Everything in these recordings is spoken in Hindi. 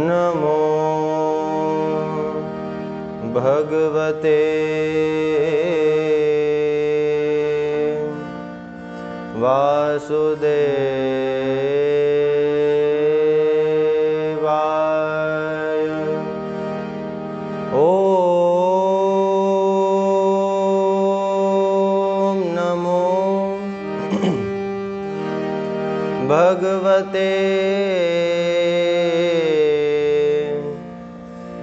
नमो भगवते वासुदेवाय। ॐ नमो भगवते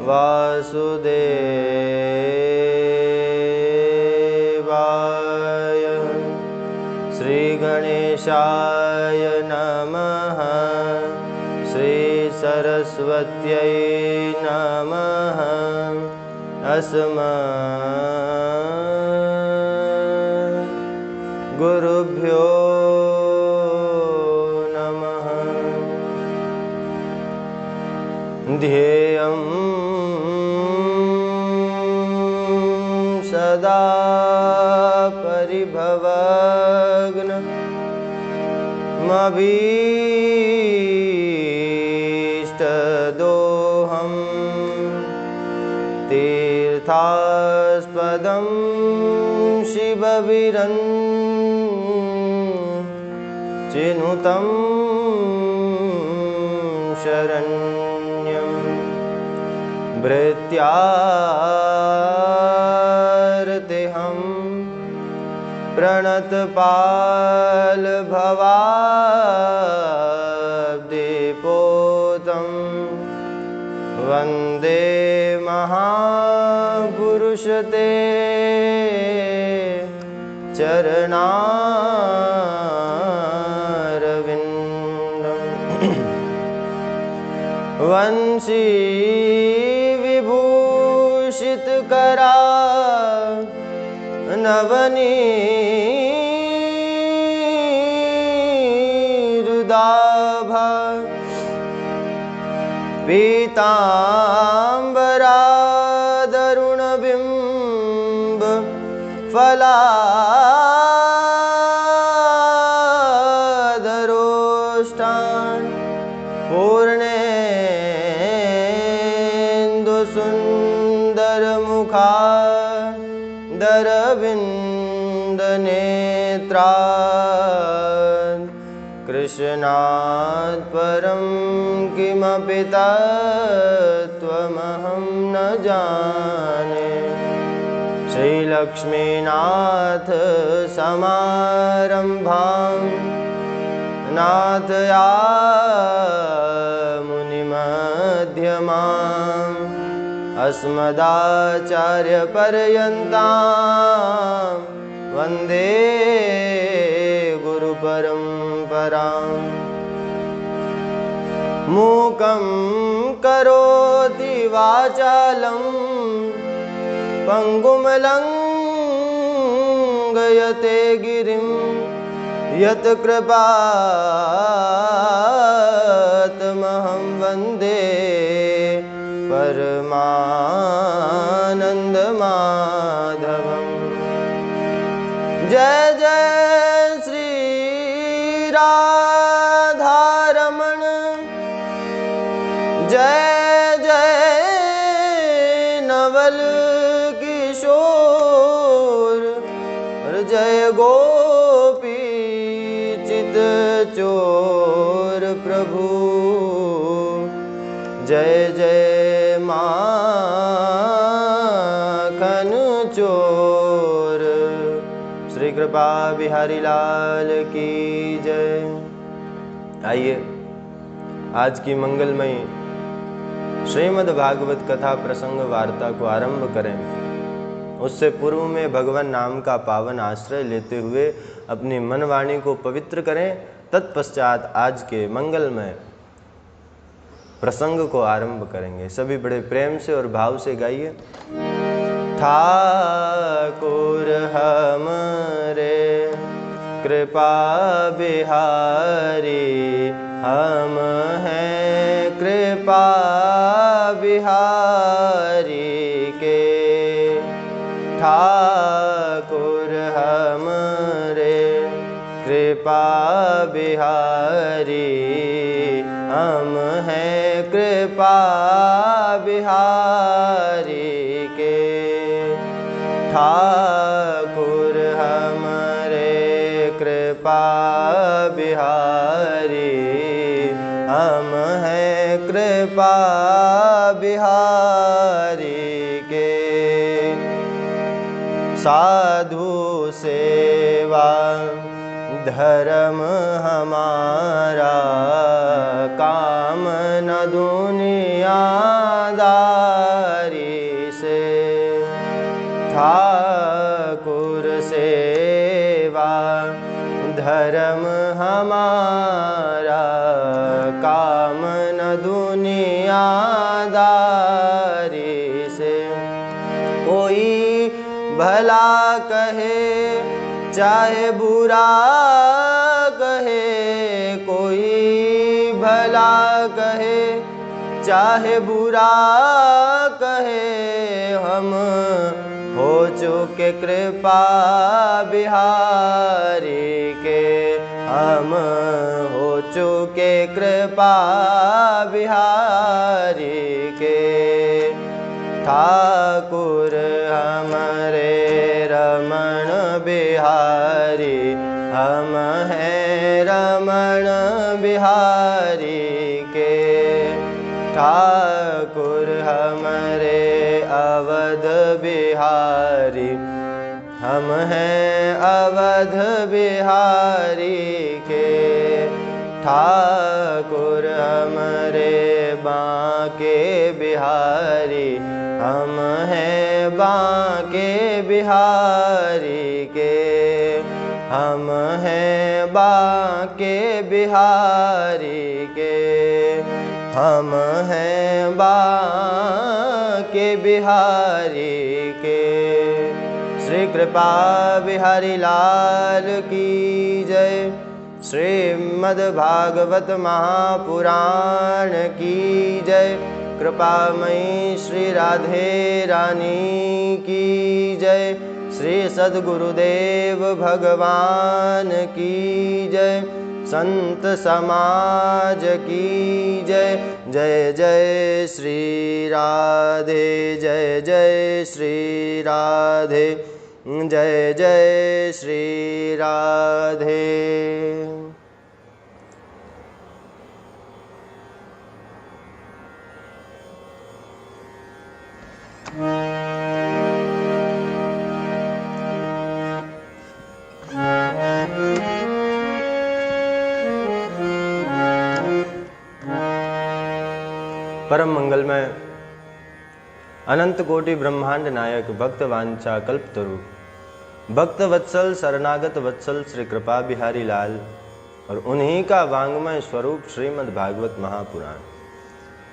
वासुदेवाय। श्री गणेशाय नमः। श्री सरस्वत्यै नमः। अस्मत् गुरुभ्यो नमः। ध्येयं सदा परिभवग्नमभीष्टदोहं तीर्थास्पदं शिवविरञ्चिनुतं शरण्यं भृत्यार्तिहं प्रणतपालभवाब्धिपोतं वन्दे महापुरुषते चरणारविन्दम्। वंशी विभूषितकरा नवनीरुदाभा पीताम्बरादरुणबिम्ब फलादरोष्टान् पूर्णेन्दुसुन्दरमुखादरविन्दनेत्रान् कृष्णात् परं किमपि तत्त्वमहं न जाने। श्रीलक्ष्मीनाथ समारम्भां नाथयामुनिमध्यमाम् अस्मदाचार्यपर्यन्तां वन्दे गुरुपरम्पराम्। मूकं करोति वाचालं पङ्गुं लङ्घयते गिरिं यत्कृपातमहं वन्दे परमानन्दमाधवम्। जय जय श्री राधारमण। जय जय नवल किशोर। जय गोपी चित चोर प्रभु। जय जय माखन चोर। श्री कृपा बिहारी लाल की जय। आइए आज की मंगलमयी श्रीमद् भागवत कथा प्रसंग वार्ता को आरंभ करें। उससे पूर्व में भगवान नाम का पावन आश्रय लेते हुए अपनी मनवाणी को पवित्र करें। तत्पश्चात आज के मंगलमय प्रसंग को आरंभ करेंगे। सभी बड़े प्रेम से और भाव से गाइए। ठाकुर हमरे कृपा बिहारी हम हैं कृपा बिहारी के। ठाकुर हमरे कृपा बिहारी, हम हैं कृपा बिहारी के। ठाकुर हमरे कृपा बिहारी, हम हैं कृपा बिहारी के। साधु सेवा धर्म हमारा, काम न दुनियादारी से। ठाकुर सेवा धर्म हमारा, काम न दुनियादारी से। कोई भला कहे चाहे बुरा कहे, कोई भला कहे चाहे बुरा कहे, हम हो चुके कृपा बिहारी के। हम हो चुके कृपा बिहारी के। ठाकुर हमरे रमण बिहारी, हम हैं रमण बिहारी के। ठाकुर हमरे अवध बिहारी, हम हैं अवध बिहारी के। ठाकुर हमरे बांके बिहारी, हम हैं बांके बिहारी के। हम हैं बांके बिहारी के। हम हैं बांके बिहारी के। श्री कृपा बिहारी लाल की जय। श्रीमद् भागवत महापुराण की जय। कृपामयी श्री राधे रानी की जय। श्री सद्गुरुदेव भगवान की जय। संत समाज की जय। जय जय श्री राधे, जय जय श्री राधे, जय जय श्री राधे। परम मंगलमय अनंत कोटि ब्रह्मांड नायक भक्त वांछा कल्पतरु भक्त वत्सल शरणागत वत्सल श्री कृपा बिहारी लाल और उन्हीं का वांग्मय स्वरूप श्रीमद् भागवत महापुराण।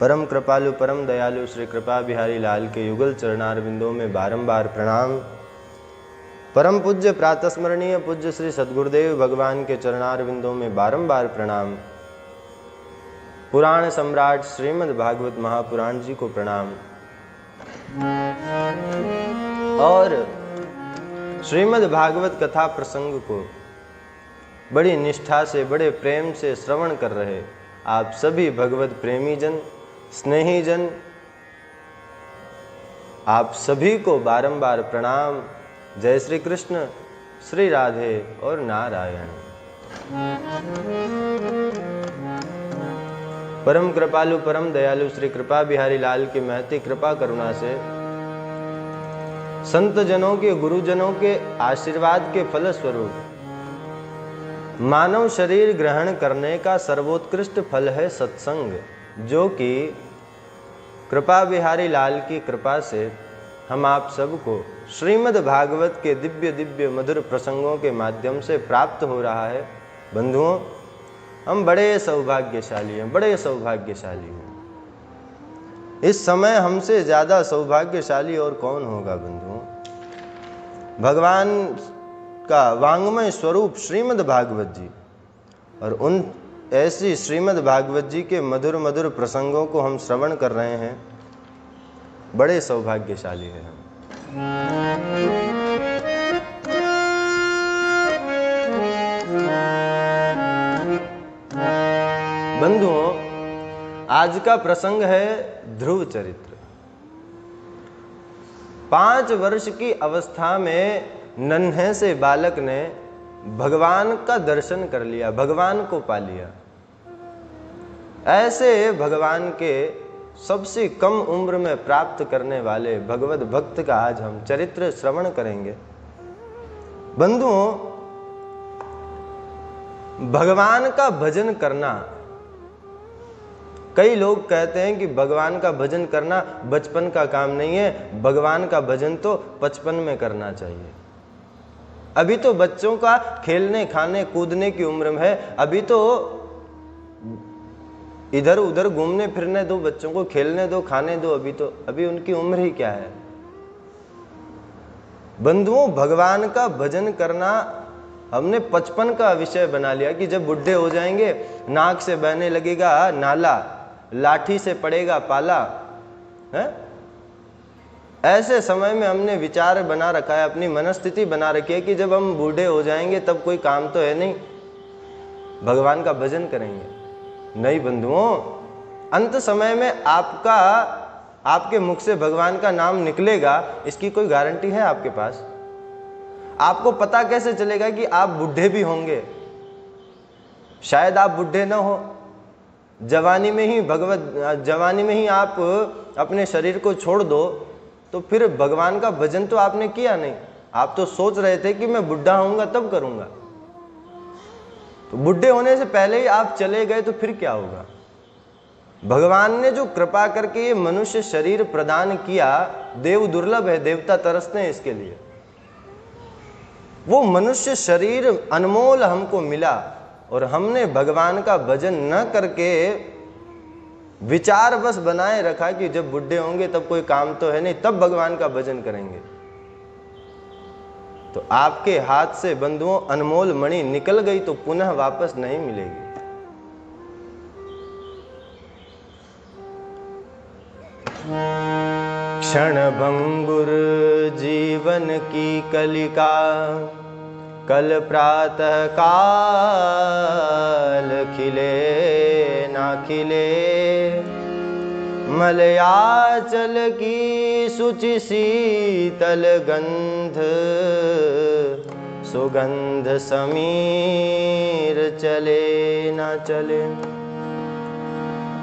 परम कृपालु परम दयालु श्री कृपा बिहारी लाल के युगल चरणारविंदों में बारंबार प्रणाम। परम पूज्य प्रातस्मरणीय पूज्य श्री सद्गुरुदेव भगवान के चरणारविंदों में बारंबार प्रणाम। पुराण सम्राट श्रीमद् भागवत महापुराण जी को प्रणाम। और श्रीमद् भागवत कथा प्रसंग को बड़ी निष्ठा से बड़े प्रेम से श्रवण कर रहे आप सभी भगवत प्रेमी जन स्नेही जन, आप सभी को बारंबार प्रणाम। जय श्री कृष्ण, श्री राधे और नारायण। परम कृपालु परम दयालु श्री कृपा बिहारी लाल की महती कृपा करुणा से संत जनों के गुरुजनों के आशीर्वाद के फलस्वरूप मानव शरीर ग्रहण करने का सर्वोत्कृष्ट फल है सत्संग, जो कि कृपा बिहारी लाल की कृपा से हम आप सबको श्रीमद् भागवत के दिव्य दिव्य मधुर प्रसंगों के माध्यम से प्राप्त हो रहा है। बंधुओं, हम बड़े सौभाग्यशाली हैं, बड़े सौभाग्यशाली हैं। इस समय हमसे ज़्यादा सौभाग्यशाली और कौन होगा बंधुओं। भगवान का वांग्मय स्वरूप श्रीमद् भागवत जी और उन ऐसी श्रीमद् भागवत जी के मधुर मधुर प्रसंगों को हम श्रवण कर रहे हैं। बड़े सौभाग्यशाली हैं हम। बंधुओं, आज का प्रसंग है ध्रुव चरित्र। 5 वर्ष की अवस्था में नन्हे से बालक ने भगवान का दर्शन कर लिया, भगवान को पा लिया। ऐसे भगवान के सबसे कम उम्र में प्राप्त करने वाले भगवत भक्त का आज हम चरित्र श्रवण करेंगे। बंधुओं, भगवान का भजन करना, कई लोग कहते हैं कि भगवान का भजन करना बचपन का काम नहीं है, भगवान का भजन तो 55 में करना चाहिए। अभी तो बच्चों का खेलने खाने कूदने की उम्र में है, अभी तो इधर उधर घूमने फिरने दो, बच्चों को खेलने दो, खाने दो, अभी उनकी उम्र ही क्या है। बंधुओं, भगवान का भजन करना हमने 55 का विषय बना लिया कि जब बुढ़े हो जाएंगे, नाक से बहने लगेगा नाला, लाठी से पड़ेगा पाला है। ऐसे समय में हमने विचार बना रखा है, अपनी मनस्थिति बना रखी है कि जब हम बूढ़े हो जाएंगे तब कोई काम तो है नहीं, भगवान का भजन करेंगे। नहीं बंधुओं, अंत समय में आपके मुख से भगवान का नाम निकलेगा, इसकी कोई गारंटी है आपके पास? आपको पता कैसे चलेगा कि आप बूढ़े भी होंगे? शायद आप बूढ़े ना हो, जवानी में ही आप अपने शरीर को छोड़ दो, तो फिर भगवान का भजन तो आपने किया नहीं। आप तो सोच रहे थे कि मैं बुढ़ा होऊंगा तब करूंगा, तो बुढ़े होने से पहले ही आप चले गए तो फिर क्या होगा? भगवान ने जो कृपा करके ये मनुष्य शरीर प्रदान किया, देव दुर्लभ है, देवता तरसते हैं इसके लिए। वो मनुष्य शरीर अनमोल हमको मिला और हमने भगवान का भजन न करके विचार बस बनाए रखा कि जब बुढ़े होंगे तब कोई काम तो है नहीं, तब भगवान का भजन करेंगे। तो आपके हाथ से बंधुओं अनमोल मणि निकल गई तो पुनः वापस नहीं मिलेगी। क्षण भंगुर जीवन की कलिका, कल प्रातः काल खिले ना खिले, मलयाचल की शुचि शीतल गंध, सुगंध समीर चले ना चले।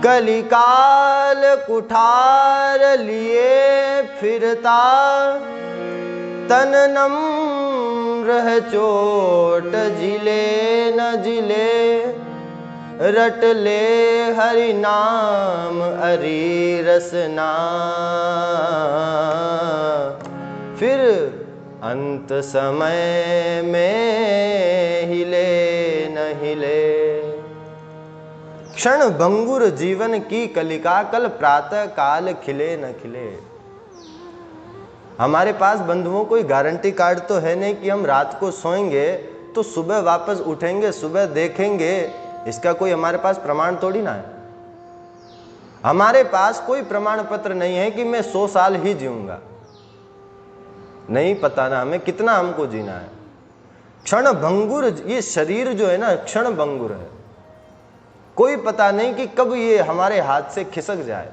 कलिकाल कुठार लिए फिरता, तन नम्र है चोट जिले न जिले, रट ले हरि नाम अरि रसना, फिर अंत समय में हिले न हिले। क्षण भंगुर जीवन की कलिका, कल प्रातः काल खिले न खिले। हमारे पास बंधुओं कोई गारंटी कार्ड तो है नहीं कि हम रात को सोएंगे तो सुबह वापस उठेंगे, सुबह देखेंगे, इसका कोई हमारे पास प्रमाण थोड़ी ना है। हमारे पास कोई प्रमाण पत्र नहीं है कि मैं 100 साल ही जीऊंगा, नहीं पता ना हमें कितना हमको जीना है। क्षण भंगुर, ये शरीर जो है ना क्षण भंगुर है, कोई पता नहीं कि कब ये हमारे हाथ से खिसक जाए।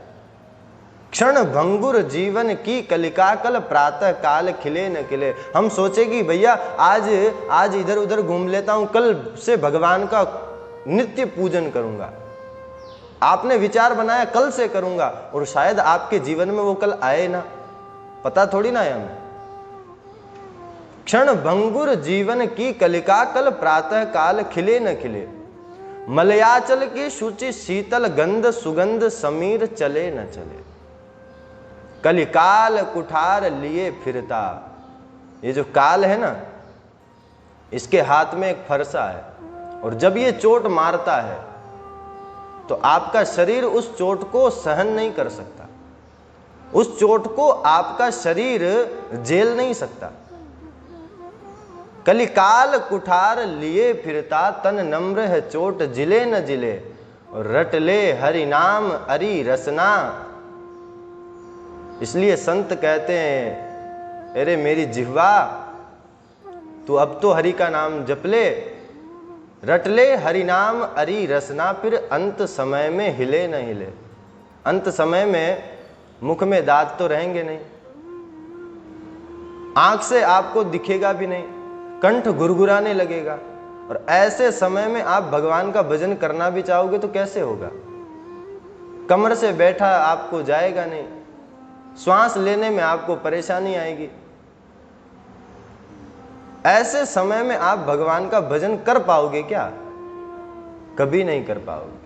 क्षण भंगुर जीवन की कलिका, कल प्रातः काल खिले न खिले। हम सोचे कि भैया आज इधर उधर घूम लेता हूं, कल से भगवान का नित्य पूजन करूंगा। आपने विचार बनाया कल से करूंगा, और शायद आपके जीवन में वो कल आए ना, पता थोड़ी ना है हमें। क्षण भंगुर जीवन की कलिका, कल प्रातः काल खिले न खिले, मलयाचल की शुचि शीतल गंध, सुगंध समीर चले न चले। कलिकाल कुठार लिए फिरता, ये जो काल है ना, इसके हाथ में एक फरसा है, और जब ये चोट मारता है तो आपका शरीर उस चोट को सहन नहीं कर सकता, उस चोट को आपका शरीर झेल नहीं सकता। कलिकाल कुठार लिए फिरता, तन नम्र है चोट जिले न जिले, और रट ले हरि नाम अरि रसना। इसलिए संत कहते हैं, अरे मेरी जिह्वा तू अब तो हरि का नाम जप ले, रट ले हरिनाम अरी रसना, फिर अंत समय में हिले न हिले। अंत समय में मुख में दांत तो रहेंगे नहीं, आंख से आपको दिखेगा भी नहीं, कंठ गुरगुराने लगेगा। और ऐसे समय में आप भगवान का भजन करना भी चाहोगे तो कैसे होगा? कमर से बैठा आपको जाएगा नहीं, श्वास लेने में आपको परेशानी आएगी। ऐसे समय में आप भगवान का भजन कर पाओगे क्या? कभी नहीं कर पाओगे।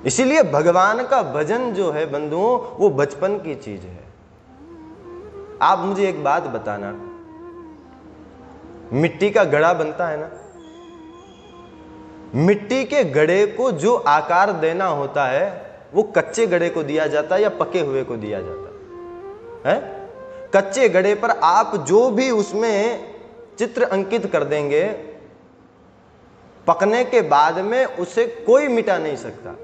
इसीलिए भगवान का भजन जो है बंधुओं, वो बचपन की चीज है। आप मुझे एक बात बताना, मिट्टी का घड़ा बनता है ना, मिट्टी के घड़े को जो आकार देना होता है वो कच्चे घड़े को दिया जाता है या पके हुए को दिया जाता है? कच्चे घड़े पर आप जो भी उसमें चित्र अंकित कर देंगे, पकने के बाद में उसे कोई मिटा नहीं सकता।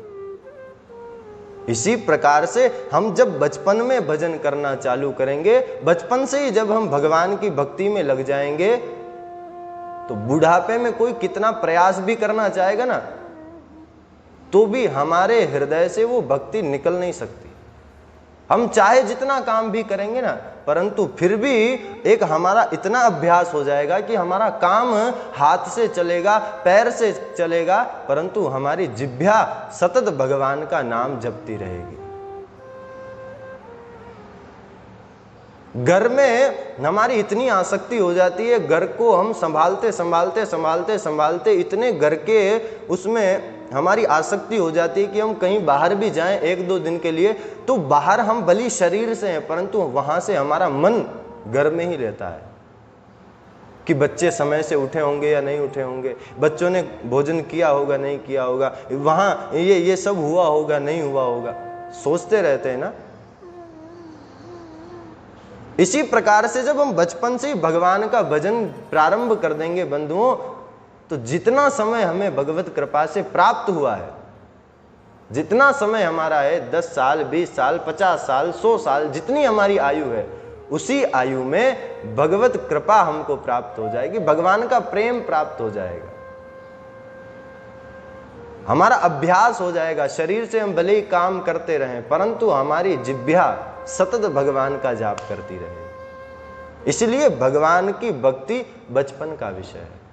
इसी प्रकार से हम जब बचपन में भजन करना चालू करेंगे, बचपन से ही जब हम भगवान की भक्ति में लग जाएंगे, तो बुढ़ापे में कोई कितना प्रयास भी करना चाहेगा ना, तो भी हमारे हृदय से वो भक्ति निकल नहीं सकती। हम चाहे जितना काम भी करेंगे ना, परंतु फिर भी एक हमारा इतना अभ्यास हो जाएगा कि हमारा काम हाथ से चलेगा, पैर से चलेगा, परंतु हमारी जिह्वा सतत भगवान का नाम जपती रहेगी। घर में हमारी इतनी आसक्ति हो जाती है, घर को हम संभालते संभालते संभालते संभालते इतने घर के उसमें हमारी आसक्ति हो जाती है कि हम कहीं बाहर भी जाएं 1-2 दिन के लिए, तो बाहर हम भली शरीर से हैं, परंतु वहां से हमारा मन घर में ही रहता है कि बच्चे समय से उठे होंगे या नहीं उठे होंगे, बच्चों ने भोजन किया होगा नहीं किया होगा, वहां ये सब हुआ होगा नहीं हुआ होगा, सोचते रहते हैं ना। इसी प्रकार से जब हम बचपन से ही भगवान का भजन प्रारंभ कर देंगे बंधुओं, तो जितना समय हमें भगवत कृपा से प्राप्त हुआ है, जितना समय हमारा है 10 साल 20 साल 50 साल 100 साल, जितनी हमारी आयु है, उसी आयु में भगवत कृपा हमको प्राप्त हो जाएगी, भगवान का प्रेम प्राप्त हो जाएगा, हमारा अभ्यास हो जाएगा। शरीर से हम भले ही काम करते रहें, परंतु हमारी जिह्वा सतत भगवान का जाप करती रहे। इसलिए भगवान की भक्ति बचपन का विषय है।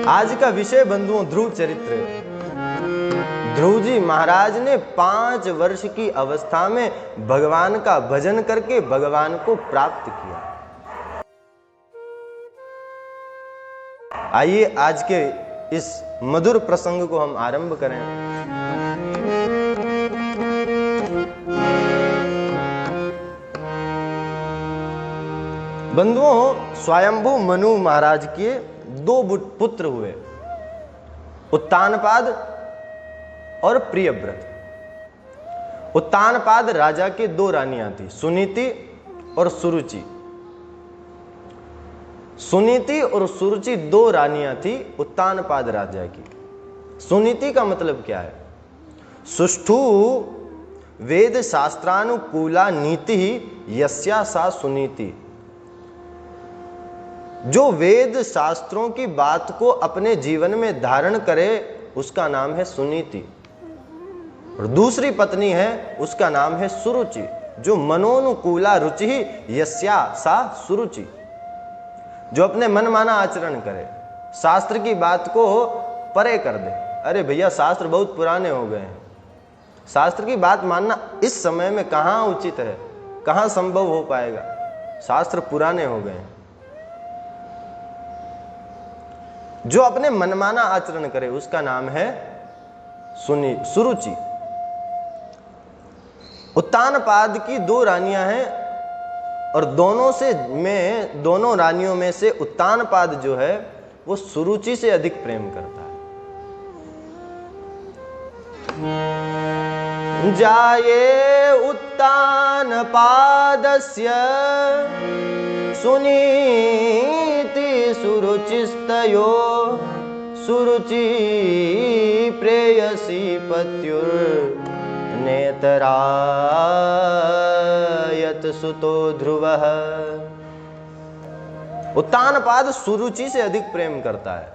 आज का विषय बंधुओं ध्रुव चरित्र। ध्रुव जी महाराज ने 5 वर्ष की अवस्था में भगवान का भजन करके भगवान को प्राप्त किया। आइए आज के इस मधुर प्रसंग को हम आरंभ करें। बंधुओं, स्वयंभू मनु महाराज के 2 पुत्र हुए, उत्तानपाद और प्रियव्रत। उत्तानपाद राजा के 2 रानियां थी, सुनीति और सुरुचि। सुनीति और सुरुचि 2 रानियां थी उत्तानपाद राजा की। सुनीति का मतलब क्या है? सुष्ठु वेद शास्त्रानुकूला नीति यस्या सा सुनीति। जो वेद शास्त्रों की बात को अपने जीवन में धारण करे उसका नाम है सुनीति। और दूसरी पत्नी है, उसका नाम है सुरुचि। जो मनोनुकूला रुचि यस्या सा सुरुचि, जो अपने मनमाना आचरण करे, शास्त्र की बात को परे कर दे। अरे भैया शास्त्र बहुत पुराने हो गए हैं, शास्त्र की बात मानना इस समय में कहाँ उचित है, कहाँ संभव हो पाएगा, शास्त्र पुराने हो गए हैं। जो अपने मनमाना आचरण करे उसका नाम है सुरुचि। उत्तानपाद की 2 रानियां हैं और दोनों रानियों में से उत्तानपाद जो है वो सुरुचि से अधिक प्रेम करता है। जाये उत्तानपादस्य सुनीति सुरुचिस्तयो सुरुचि प्रेयसी पत्युर्नेतरायत सुतो ध्रुवः। उत्तानपाद सुरुचि से अधिक प्रेम करता है,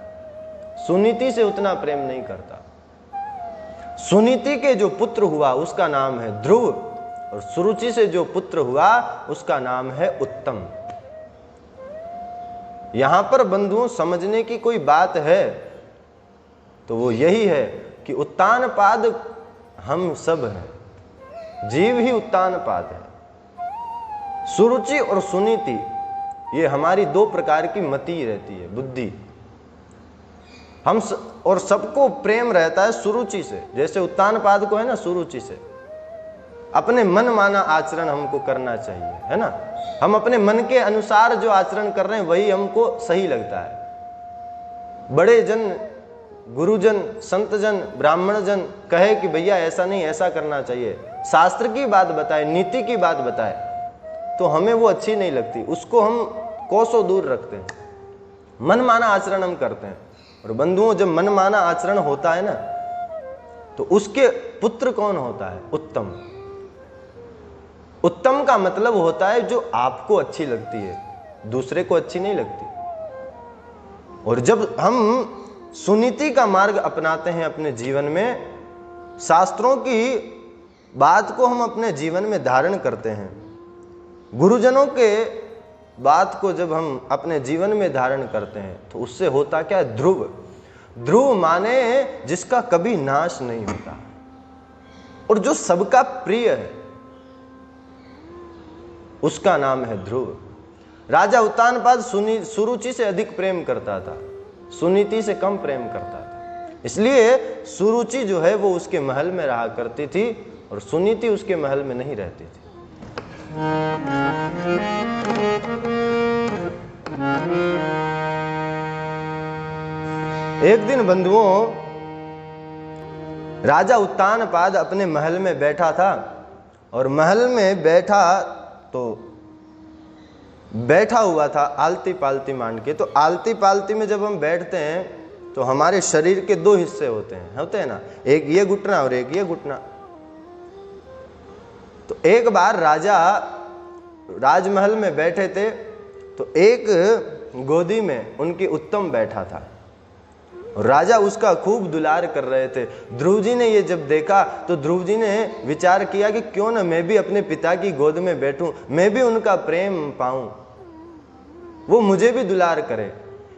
सुनीति से उतना प्रेम नहीं करता। सुनीति के जो पुत्र हुआ उसका नाम है ध्रुव, और सुरुचि से जो पुत्र हुआ उसका नाम है उत्तम। यहां पर बंधुओं समझने की कोई बात है तो वो यही है कि उत्तानपाद हम सब हैं, जीव ही उत्तानपाद है। सुरुचि और सुनीति ये हमारी दो प्रकार की मति रहती है, बुद्धि। हम और सबको प्रेम रहता है सुरुचि से, जैसे उत्तानपाद को है ना सुरुचि से। अपने मन माना आचरण हमको करना चाहिए, है ना। हम अपने मन के अनुसार जो आचरण कर रहे हैं वही हमको सही लगता है। बड़े जन, गुरुजन, संतजन, ब्राह्मण जन कहे कि भैया ऐसा नहीं, ऐसा करना चाहिए, शास्त्र की बात बताए, नीति की बात बताए, तो हमें वो अच्छी नहीं लगती, उसको हम कोसों दूर रखते हैं, मनमाना आचरण हम करते हैं। और बंधुओं, जब मनमाना आचरण होता है ना तो उसके पुत्र कौन होता है? उत्तम। उत्तम का मतलब होता है जो आपको अच्छी लगती है, दूसरे को अच्छी नहीं लगती। और जब हम सुनीति का मार्ग अपनाते हैं अपने जीवन में, शास्त्रों की बात को हम अपने जीवन में धारण करते हैं, गुरुजनों के बात को जब हम अपने जीवन में धारण करते हैं तो उससे होता क्या है? ध्रुव। ध्रुव माने जिसका कभी नाश नहीं होता और जो सबका प्रिय है, उसका नाम है ध्रुव। राजा उत्तानपाद सुरुचि से अधिक प्रेम करता था, सुनीति से कम प्रेम करता था। इसलिए सुरुचि जो है वो उसके महल में रहा करती थी और सुनीति उसके महल में नहीं रहती थी। एक दिन बंधुओं, राजा उत्तानपाद अपने महल में बैठा था और महल में बैठा हुआ था आलती पालती मान के। तो आलती पालती में जब हम बैठते हैं तो हमारे शरीर के दो हिस्से होते हैं ना, एक ये घुटना और एक ये घुटना। तो एक बार राजा राजमहल में बैठे थे तो एक गोदी में उनकी उत्तम बैठा था और राजा उसका खूब दुलार कर रहे थे। ध्रुव जी ने ये जब देखा तो ध्रुव जी ने विचार किया कि क्यों ना मैं भी अपने पिता की गोद में बैठूं, मैं भी उनका प्रेम पाऊं, वो मुझे भी दुलार करे।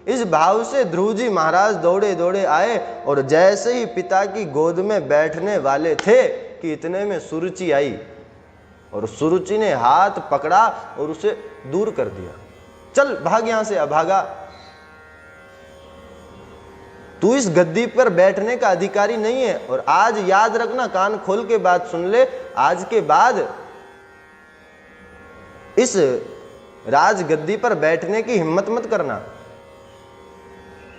इस भाव से ध्रुव जी महाराज दौड़े दौड़े आए और जैसे ही पिता की गोद में बैठने वाले थे कि इतने में सुरुचि आई और सुरुचि ने हाथ पकड़ा और उसे दूर कर दिया। चल भाग यहां से, अभागा, तू इस गद्दी पर बैठने का अधिकारी नहीं है। और आज याद रखना, कान खोल के बात सुन ले, आज के बाद इस राज गद्दी पर बैठने की हिम्मत मत करना।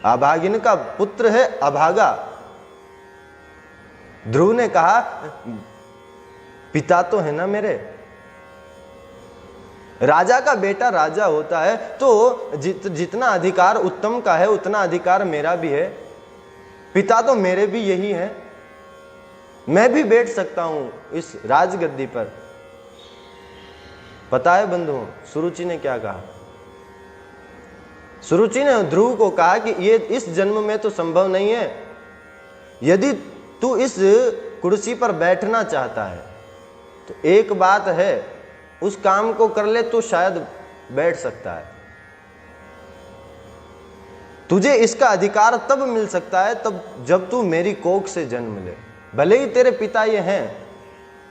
अभागिन का पुत्र है अभागा। ध्रुव ने कहा पिता तो है ना मेरे, राजा का बेटा राजा होता है तो जितना अधिकार उत्तम का है उतना अधिकार मेरा भी है। पिता तो मेरे भी यही है, मैं भी बैठ सकता हूं इस राजगद्दी पर। पता है बंधुओं सुरुचि ने क्या कहा? सुरुचि ने ध्रुव को कहा कि ये इस जन्म में तो संभव नहीं है, यदि तू इस कुर्सी पर बैठना चाहता है तो एक बात है, उस काम को कर ले तो शायद बैठ सकता है। तुझे इसका अधिकार तब मिल सकता है तब जब तू मेरी कोख से जन्म ले। भले ही तेरे पिता ये हैं,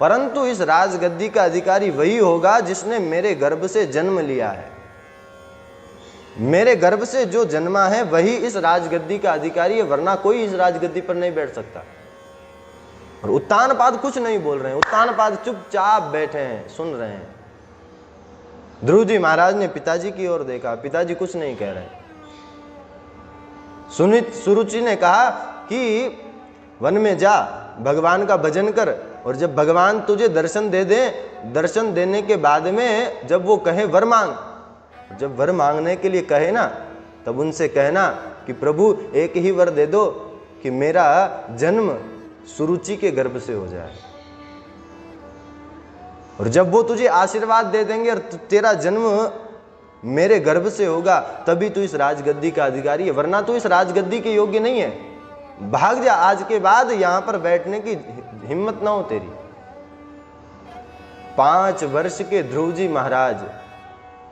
परंतु इस राजगद्दी का अधिकारी वही होगा जिसने मेरे गर्भ से जन्म लिया है। मेरे गर्भ से जो जन्मा है वही इस राजगद्दी का अधिकारी है, वरना कोई इस राजगद्दी पर नहीं बैठ सकता। और उत्तानपाद कुछ नहीं बोल रहे हैं, उत्तानपाद चुपचाप बैठे हैं, सुन रहे हैं। ध्रुव जी महाराज ने पिताजी की ओर देखा, पिताजी कुछ नहीं कह रहे। सुरुचि ने कहा कि वन में जा, भगवान का भजन कर, और जब भगवान तुझे दर्शन दे दे, दर्शन देने के बाद में जब वो कहे वर मांग, जब वर मांगने के लिए कहे ना, तब उनसे कहना कि प्रभु एक ही वर दे दो कि मेरा जन्म सुरुचि के गर्भ से हो जाए। और जब वो तुझे आशीर्वाद दे देंगे और तेरा जन्म मेरे गर्भ से होगा तभी तू इस राजगद्दी का अधिकारी है, वरना तू इस राजगद्दी के योग्य नहीं है। भाग जा, आज के बाद यहां पर बैठने की हिम्मत ना हो तेरी। 5 वर्ष के ध्रुव जी महाराज,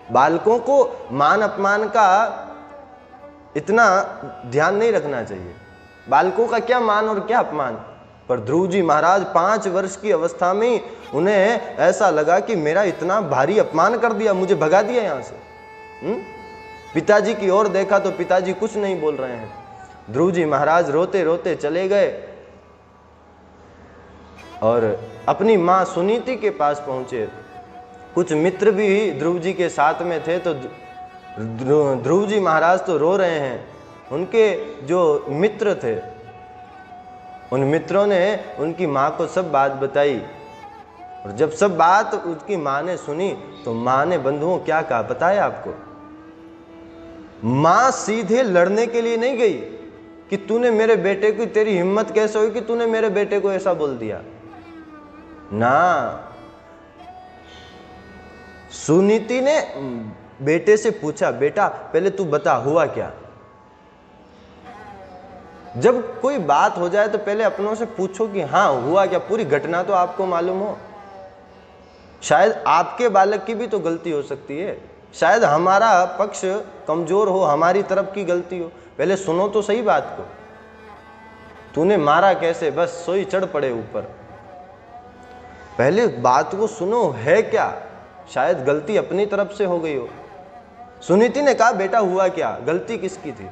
बालकों को मान अपमान का इतना ध्यान नहीं रखना चाहिए। बालकों का क्या मान और क्या अपमान, पर ध्रुव जी महाराज 5 वर्ष की अवस्था में उन्हें ऐसा लगा कि मेरा इतना भारी अपमान कर दिया, मुझे भगा दिया यहां से। पिताजी की ओर देखा तो पिताजी कुछ नहीं बोल रहे हैं। ध्रुव जी महाराज रोते रोते चले गए और अपनी मां सुनीति के पास पहुंचे। कुछ मित्र भी ध्रुव जी के साथ में थे, तो ध्रुव जी महाराज तो रो रहे हैं। उनके जो मित्र थे, उन मित्रों ने उनकी मां को सब बात बताई, और जब सब बात उसकी मां ने सुनी तो मां ने बंधुओं क्या कहा बताया आपको। मां सीधे लड़ने के लिए नहीं गई कि तूने मेरे बेटे को, तेरी हिम्मत कैसे हुई कि तूने मेरे बेटे को ऐसा बोल दिया ना। सुनीति ने बेटे से पूछा, बेटा पहले तू बता हुआ क्या। जब कोई बात हो जाए तो पहले अपनों से पूछो कि हाँ हुआ क्या, पूरी घटना तो आपको मालूम हो। शायद आपके बालक की भी तो गलती हो सकती है, शायद हमारा पक्ष कमजोर हो, हमारी तरफ की गलती हो। पहले सुनो तो सही बात को। तूने मारा कैसे, बस सोई चढ़ पड़े ऊपर। पहले बात को सुनो, है क्या, शायद गलती अपनी तरफ से हो गई हो। सुनीति ने कहा बेटा हुआ क्या, गलती किसकी थी।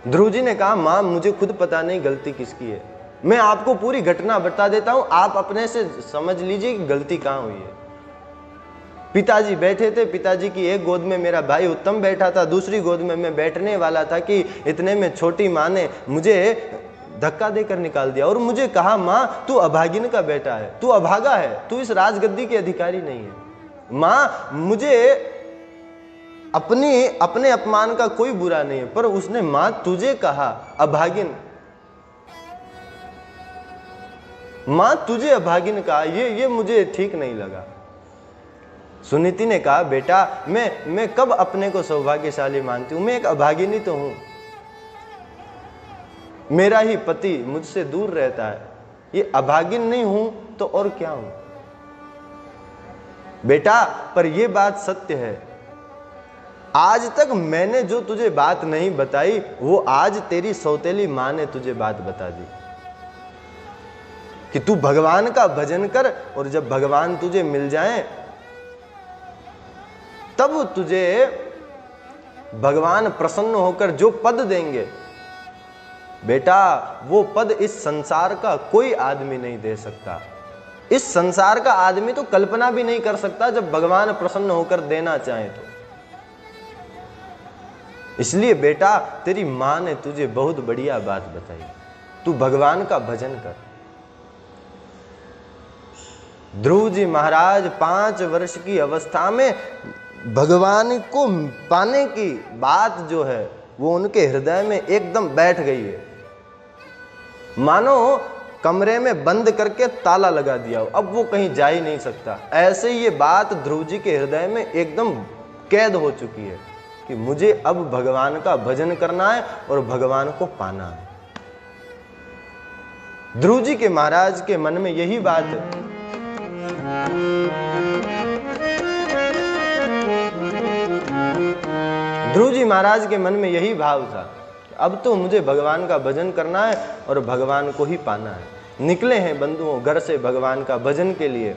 ध्रुव जी ने कहा मां मुझे खुद पता नहीं गलती किसकी है, मैं आपको पूरी घटना बता देता हूं, आप अपने से समझ लीजिए कि गलती कहां हुई है। पिताजी बैठे थे, पिताजी की एक गोद में मेरा भाई उत्तम बैठा था, दूसरी गोद में मैं बैठने वाला था कि इतने में छोटी मां ने मुझे धक्का देकर निकाल दिया और मुझे कहा मां तू अभागिन का बेटा है, तू अभागा है, तू इस राजगद्दी के अधिकारी नहीं है। मां मुझे अपने अपमान का कोई बुरा नहीं है, पर उसने मां तुझे कहा अभागिन, मां तुझे अभागिन कहा, ये मुझे ठीक नहीं लगा। सुनीति ने कहा बेटा मैं कब अपने को सौभाग्यशाली मानती हूं, मैं एक अभागिनी तो हूं, मेरा ही पति मुझसे दूर रहता है, ये अभागिन नहीं हूं तो और क्या हूं। बेटा पर यह बात सत्य है, आज तक मैंने जो तुझे बात नहीं बताई वो आज तेरी सौतेली मां ने तुझे बात बता दी कि तू भगवान का भजन कर, और जब भगवान तुझे मिल जाएं तब तुझे भगवान प्रसन्न होकर जो पद देंगे, बेटा वो पद इस संसार का कोई आदमी नहीं दे सकता। इस संसार का आदमी तो कल्पना भी नहीं कर सकता जब भगवान प्रसन्न होकर देना चाहे तो। इसलिए बेटा तेरी मां ने तुझे बहुत बढ़िया बात बताई, तू भगवान का भजन कर। ध्रुव जी महाराज 5 वर्ष की अवस्था में भगवान को पाने की बात जो है वो उनके हृदय में एकदम बैठ गई है, मानो कमरे में बंद करके ताला लगा दिया हो, अब वो कहीं जा ही नहीं सकता। ऐसे ये बात ध्रुव जी के हृदय में एकदम कैद हो चुकी है कि मुझे अब भगवान का भजन करना है और भगवान को पाना है। ध्रुव जी के महाराज के मन में यही बात है। ध्रुव जी महाराज के मन में यही भाव था, अब तो मुझे भगवान का भजन करना है और भगवान को ही पाना है। निकले हैं बंधुओं घर से भगवान का भजन के लिए,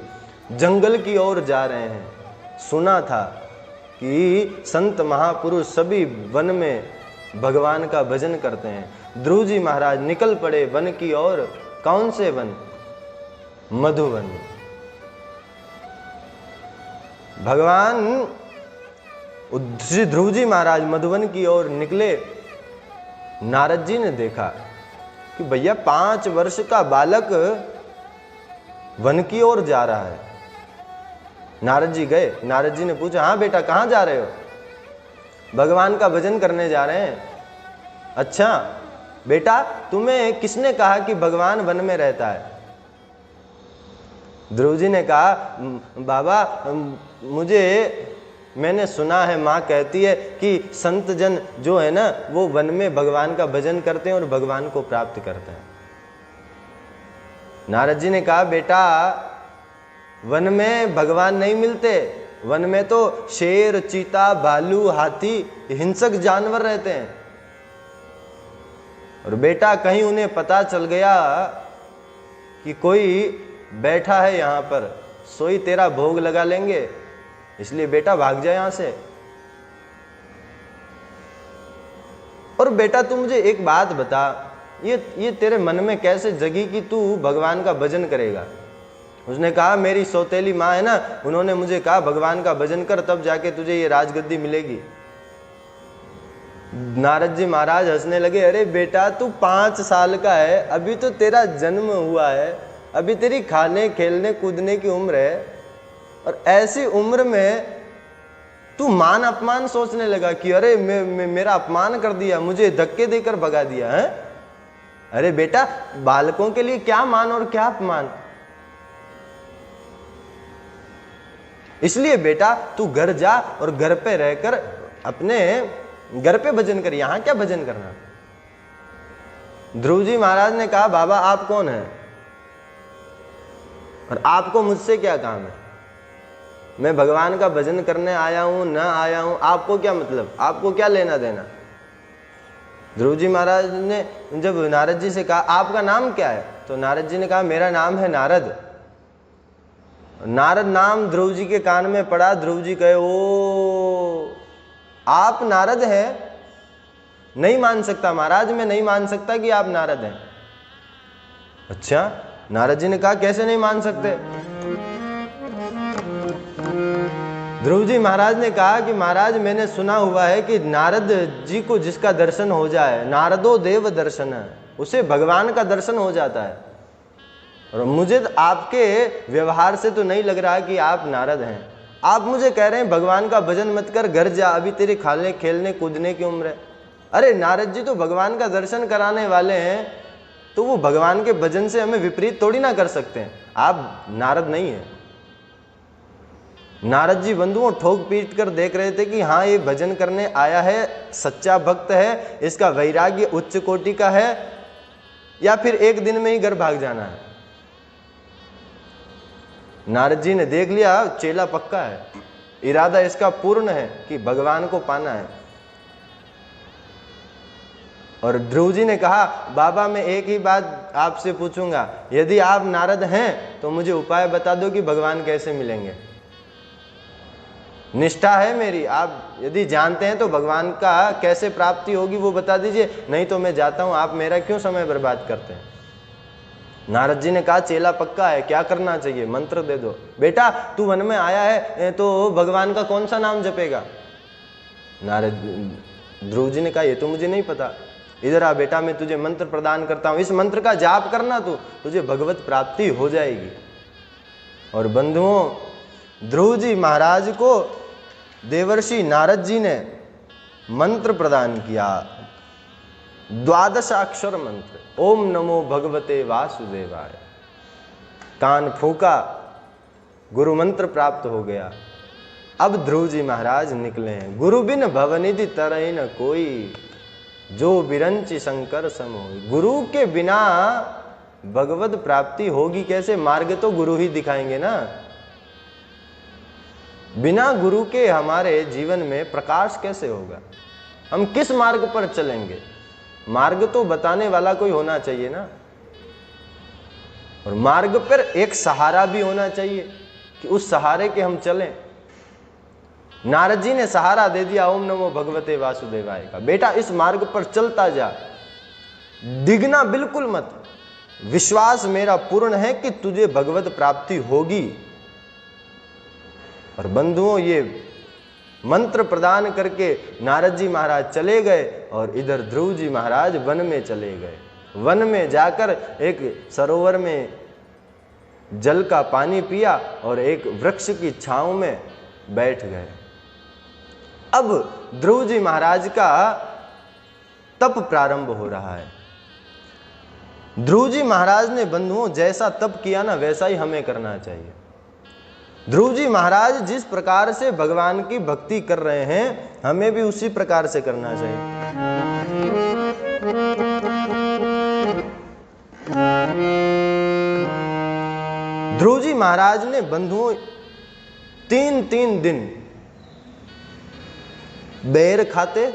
जंगल की ओर जा रहे हैं। सुना था कि संत महापुरुष सभी वन में भगवान का भजन करते हैं। ध्रुव जी महाराज निकल पड़े वन की ओर। कौन से वन? मधुवन। भगवान श्री ध्रुव जी महाराज मधुवन की ओर निकले। नारद जी ने देखा कि भैया 5 वर्ष का बालक वन की ओर जा रहा है। नारद जी गए, नारद जी ने पूछा हाँ बेटा कहाँ जा रहे हो? भगवान का भजन करने जा रहे हैं। अच्छा बेटा तुम्हें किसने कहा कि भगवान वन में रहता है? ध्रुव जी ने कहा बाबा मुझे मैंने सुना है, माँ कहती है कि संत जन जो है ना वो वन में भगवान का भजन करते हैं और भगवान को प्राप्त करते हैं। नारद जी ने कहा, बेटा वन में भगवान नहीं मिलते, वन में तो शेर, चीता, भालू, हाथी, हिंसक जानवर रहते हैं। और बेटा कहीं उन्हें पता चल गया कि कोई बैठा है यहां पर, सोई तेरा भोग लगा लेंगे, इसलिए बेटा भाग जाए यहां से। और बेटा तू मुझे एक बात बता, ये तेरे मन में कैसे जगी कि तू भगवान का भजन करेगा? उसने कहा, मेरी सौतेली माँ है ना, उन्होंने मुझे कहा भगवान का भजन कर, तब जाके तुझे ये राजगद्दी मिलेगी। नारद जी महाराज हंसने लगे, अरे बेटा तू 5 साल का है, अभी तो तेरा जन्म हुआ है, अभी तेरी खाने खेलने कूदने की उम्र है, और ऐसी उम्र में तू मान अपमान सोचने लगा कि अरे मेरा अपमान कर दिया, मुझे धक्के देकर भगा दिया है। अरे बेटा बालकों के लिए क्या मान और क्या अपमान। इसलिए बेटा तू घर जा और घर पे रहकर अपने घर पे भजन कर, यहां क्या भजन करना। ध्रुव जी महाराज ने कहा, बाबा आप कौन हैं और आपको मुझसे क्या काम है? मैं भगवान का भजन करने आया हूं ना आया हूं, आपको क्या मतलब, आपको क्या लेना देना? ध्रुव जी महाराज ने जब नारद जी से कहा, आपका नाम क्या है? तो नारद जी ने कहा, मेरा नाम है नारद। नारद नाम ध्रुव जी के कान में पड़ा। ध्रुव जी कहे, ओ आप नारद हैं? नहीं मान सकता महाराज, मैं नहीं मान सकता कि आप नारद हैं। अच्छा, नारद जी ने कहा, कैसे नहीं मान सकते? ध्रुव जी महाराज ने कहा कि महाराज मैंने सुना हुआ है कि नारद जी को जिसका दर्शन हो जाए, नारदो देव दर्शन है, उसे भगवान का दर्शन हो जाता है। और मुझे आपके व्यवहार से तो नहीं लग रहा कि आप नारद हैं। आप मुझे कह रहे हैं भगवान का भजन मत कर, घर जा, अभी तेरे खाने खेलने कूदने की उम्र है। अरे नारद जी तो भगवान का दर्शन कराने वाले हैं, तो वो भगवान के भजन से हमें विपरीत थोड़ी ना कर सकते हैं। आप नारद नहीं है। नारद जी बंधुओं ठोक पीट कर देख रहे थे कि हाँ ये भजन करने आया है, सच्चा भक्त है, इसका वैराग्य उच्च कोटि का है, या फिर एक दिन में ही घर भाग जाना है। नारद जी ने देख लिया चेला पक्का है, इरादा इसका पूर्ण है कि भगवान को पाना है। और ध्रुव जी ने कहा, बाबा मैं एक ही बात आपसे पूछूंगा, यदि आप नारद हैं तो मुझे उपाय बता दो कि भगवान कैसे मिलेंगे। निष्ठा है मेरी, आप यदि जानते हैं तो भगवान का कैसे प्राप्ति होगी वो बता दीजिए, नहीं तो मैं जाता हूं, आप मेरा क्यों समय बर्बाद करते हैं। नारद जी ने कहा, चेला पक्का है, क्या करना चाहिए? मंत्र दे दो। बेटा तू वन में आया है तो भगवान का कौन सा नाम जपेगा? ध्रुव जी ने कहा, ये तो मुझे नहीं पता। इधर आ बेटा, मैं तुझे मंत्र प्रदान करता हूं, इस मंत्र का जाप करना, तुझे भगवत प्राप्ति हो जाएगी। और बंधुओं ध्रुव जी महाराज को देवर्षि नारद जी ने मंत्र प्रदान किया, 12 अक्षर मंत्र, ओम नमो भगवते वासुदेवाय। कान फूका, गुरु मंत्र प्राप्त हो गया। अब ध्रुव जी महाराज निकले हैं। गुरु बिन भवनिधि तरहि न कोई, जो बिरंचि शंकर सम होई। गुरु के बिना भगवत प्राप्ति होगी कैसे? मार्ग तो गुरु ही दिखाएंगे ना। बिना गुरु के हमारे जीवन में प्रकाश कैसे होगा? हम किस मार्ग पर चलेंगे? मार्ग तो बताने वाला कोई होना चाहिए ना। और मार्ग पर एक सहारा भी होना चाहिए कि उस सहारे के हम चलें। नारद जी ने सहारा दे दिया ओम नमो भगवते वासुदेवाय का। बेटा इस मार्ग पर चलता जा, डिगना बिल्कुल मत। विश्वास मेरा पूर्ण है कि तुझे भगवत प्राप्ति होगी। और बंधुओं ये मंत्र प्रदान करके नारद जी महाराज चले गए और इधर ध्रुव जी महाराज वन में चले गए। वन में जाकर एक सरोवर में जल का पानी पिया और एक वृक्ष की छांव में बैठ गए। अब ध्रुव जी महाराज का तप प्रारंभ हो रहा है। ध्रुव जी महाराज ने बंधुओं जैसा तप किया ना, वैसा ही हमें करना चाहिए। ध्रुव जी महाराज जिस प्रकार से भगवान की भक्ति कर रहे हैं, हमें भी उसी प्रकार से करना चाहिए। ध्रुव जी महाराज ने बंधुओं 3 दिन बेर खाते,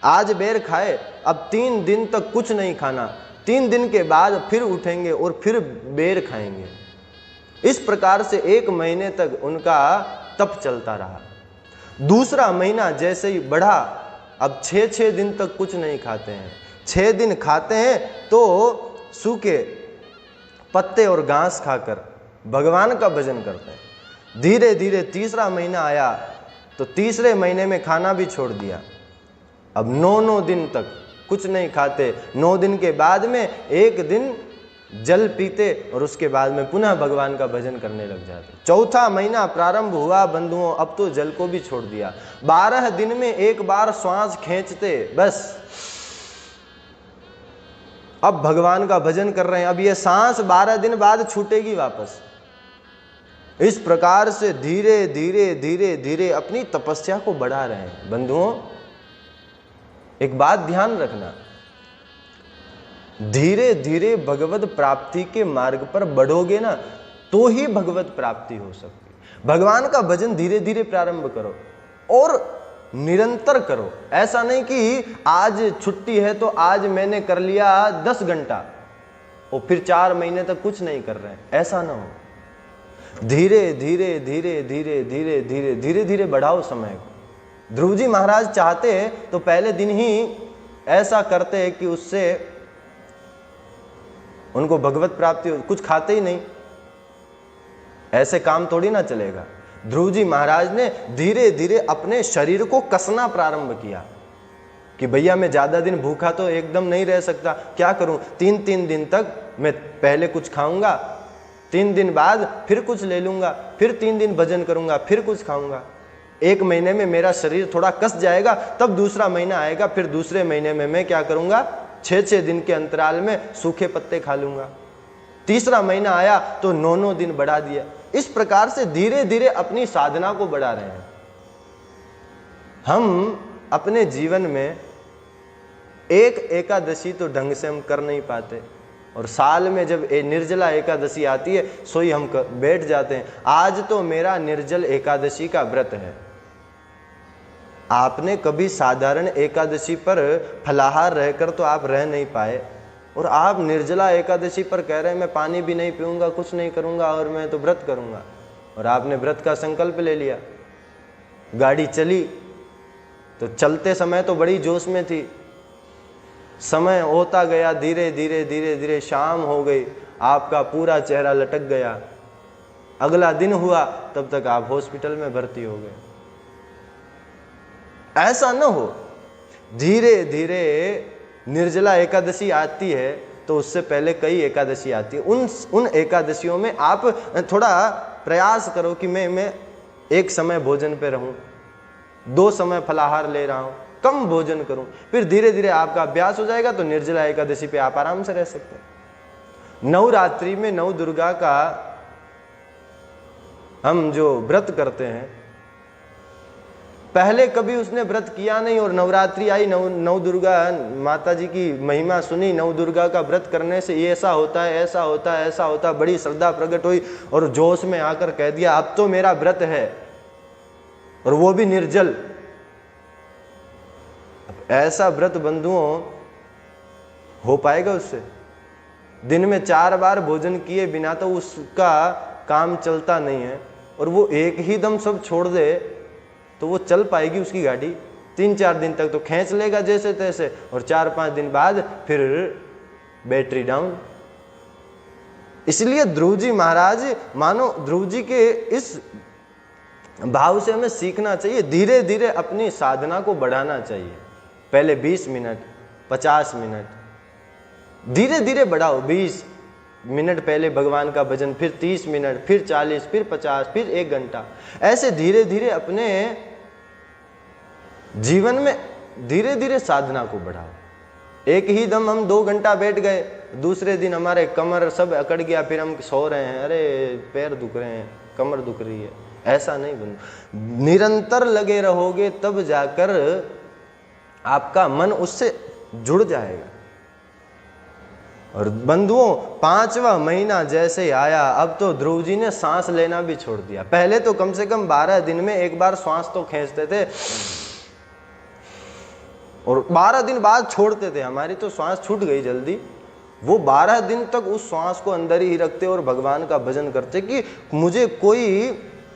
आज बेर खाए, अब 3 दिन तक कुछ नहीं खाना, 3 दिन के बाद फिर उठेंगे और फिर बेर खाएंगे। इस प्रकार से 1 महीने तक उनका तप चलता रहा। दूसरा महीना जैसे ही बढ़ा, अब 6 दिन तक कुछ नहीं खाते हैं। 6 दिन खाते हैं तो सूखे पत्ते और घास खाकर भगवान का भजन करते हैं। धीरे धीरे तीसरा महीना आया तो तीसरे महीने में खाना भी छोड़ दिया। अब 9 दिन तक कुछ नहीं खाते। 9 दिन के बाद में 1 दिन जल पीते और उसके बाद में पुनः भगवान का भजन करने लग जाते। चौथा महीना प्रारंभ हुआ बंधुओं, अब तो जल को भी छोड़ दिया। 12 दिन में 1 बार श्वास खींचते, बस अब भगवान का भजन कर रहे हैं। अब ये सांस 12 दिन बाद छूटेगी वापस। इस प्रकार से धीरे धीरे धीरे धीरे अपनी तपस्या को बढ़ा रहे हैं। बंधुओं, एक बात ध्यान रखना, धीरे धीरे भगवत प्राप्ति के मार्ग पर बढ़ोगे ना तो ही भगवत प्राप्ति हो सकती। भगवान का भजन धीरे धीरे प्रारंभ करो और निरंतर करो। ऐसा नहीं कि आज छुट्टी है तो आज मैंने कर लिया 10 घंटा और फिर 4 महीने तक कुछ नहीं कर रहे हैं, ऐसा ना हो। धीरे धीरे धीरे धीरे धीरे धीरे धीरे धीरे बढ़ाओ समय को। ध्रुव जी महाराज चाहते तो पहले दिन ही ऐसा करते कि उससे उनको भगवत प्राप्ति हो, कुछ खाते ही नहीं, ऐसे काम थोड़ी ना चलेगा। ध्रुव जी महाराज ने धीरे धीरे अपने शरीर को कसना प्रारंभ किया कि भैया मैं ज्यादा दिन भूखा तो एकदम नहीं रह सकता, क्या करूं। 3 दिन तक मैं पहले कुछ खाऊंगा, 3 दिन बाद फिर कुछ ले लूंगा, फिर 3 दिन भजन करूंगा, फिर कुछ खाऊंगा। 1 महीने में मेरा शरीर थोड़ा कस जाएगा, तब दूसरा महीना आएगा, फिर दूसरे महीने में मैं क्या करूंगा, 6 दिन के अंतराल में सूखे पत्ते खा लूंगा। तीसरा महीना आया तो 9 दिन बढ़ा दिया। इस प्रकार से धीरे धीरे अपनी साधना को बढ़ा रहे हैं। हम अपने जीवन में एक एकादशी तो ढंग से हम कर नहीं पाते, और साल में जब निर्जला एकादशी आती है सोई हम बैठ जाते हैं। आज तो मेरा निर्जल एकादशी का व्रत है। आपने कभी साधारण एकादशी पर फलाहार रहकर तो आप रह नहीं पाए, और आप निर्जला एकादशी पर कह रहे हैं मैं पानी भी नहीं पीऊंगा, कुछ नहीं करूंगा और मैं तो व्रत करूंगा। और आपने व्रत का संकल्प ले लिया। गाड़ी चली तो चलते समय तो बड़ी जोश में थी, समय होता गया, धीरे धीरे धीरे धीरे शाम हो गई, आपका पूरा चेहरा लटक गया। अगला दिन हुआ तब तक आप हॉस्पिटल में भर्ती हो गए। ऐसा न हो। धीरे धीरे निर्जला एकादशी आती है तो उससे पहले कई एकादशी आती है। उन एकादशियों में आप थोड़ा प्रयास करो कि मैं एक समय भोजन पे रहूं, 2 समय फलाहार ले रहा हूं, कम भोजन करूं। फिर धीरे धीरे आपका अभ्यास हो जाएगा तो निर्जला एकादशी पे आप आराम से रह सकते हैं। नवरात्रि में नव दुर्गा का हम जो व्रत करते हैं, पहले कभी उसने व्रत किया नहीं, और नवरात्रि आई, नव दुर्गा माता जी की महिमा सुनी, नव दुर्गा का व्रत करने से ये ऐसा होता है, ऐसा होता है, ऐसा होता है, बड़ी श्रद्धा प्रकट हुई और जोश में आकर कह दिया अब तो मेरा व्रत है, और वो भी निर्जल। ऐसा व्रत बंधुओं हो पाएगा उससे? दिन में 4 बार भोजन किए बिना तो उसका काम चलता नहीं है, और वो एक ही दम सब छोड़ दे तो वो चल पाएगी उसकी गाड़ी? 3-4 दिन तक तो खींच लेगा जैसे तैसे, और 4-5 दिन बाद फिर बैटरी डाउन। इसलिए ध्रुव जी महाराज, मानो ध्रुव जी के इस भाव से हमें सीखना चाहिए। धीरे धीरे अपनी साधना को बढ़ाना चाहिए। पहले 20 मिनट, 50 मिनट, धीरे धीरे बढ़ाओ। 20 मिनट पहले भगवान का भजन, फिर 30 मिनट, फिर 40, फिर 50, फिर 1 घंटा। ऐसे धीरे धीरे अपने जीवन में धीरे धीरे साधना को बढ़ाओ। एक ही दम हम 2 घंटा बैठ गए, दूसरे दिन हमारे कमर सब अकड़ गया, फिर हम सो रहे हैं, अरे पैर दुख रहे हैं, कमर दुख रही है, ऐसा नहीं बंधु। निरंतर लगे रहोगे तब जाकर आपका मन उससे जुड़ जाएगा। और बंधुओं 5वां महीना जैसे ही आया, अब तो ध्रुव जी ने सांस लेना भी छोड़ दिया। पहले तो कम से कम 12 दिन में एक बार श्वास तो खींचते थे और 12 दिन बाद छोड़ते थे। हमारी तो श्वास छूट गई जल्दी। वो 12 दिन तक उस श्वास को अंदर ही रखते और भगवान का भजन करते कि मुझे कोई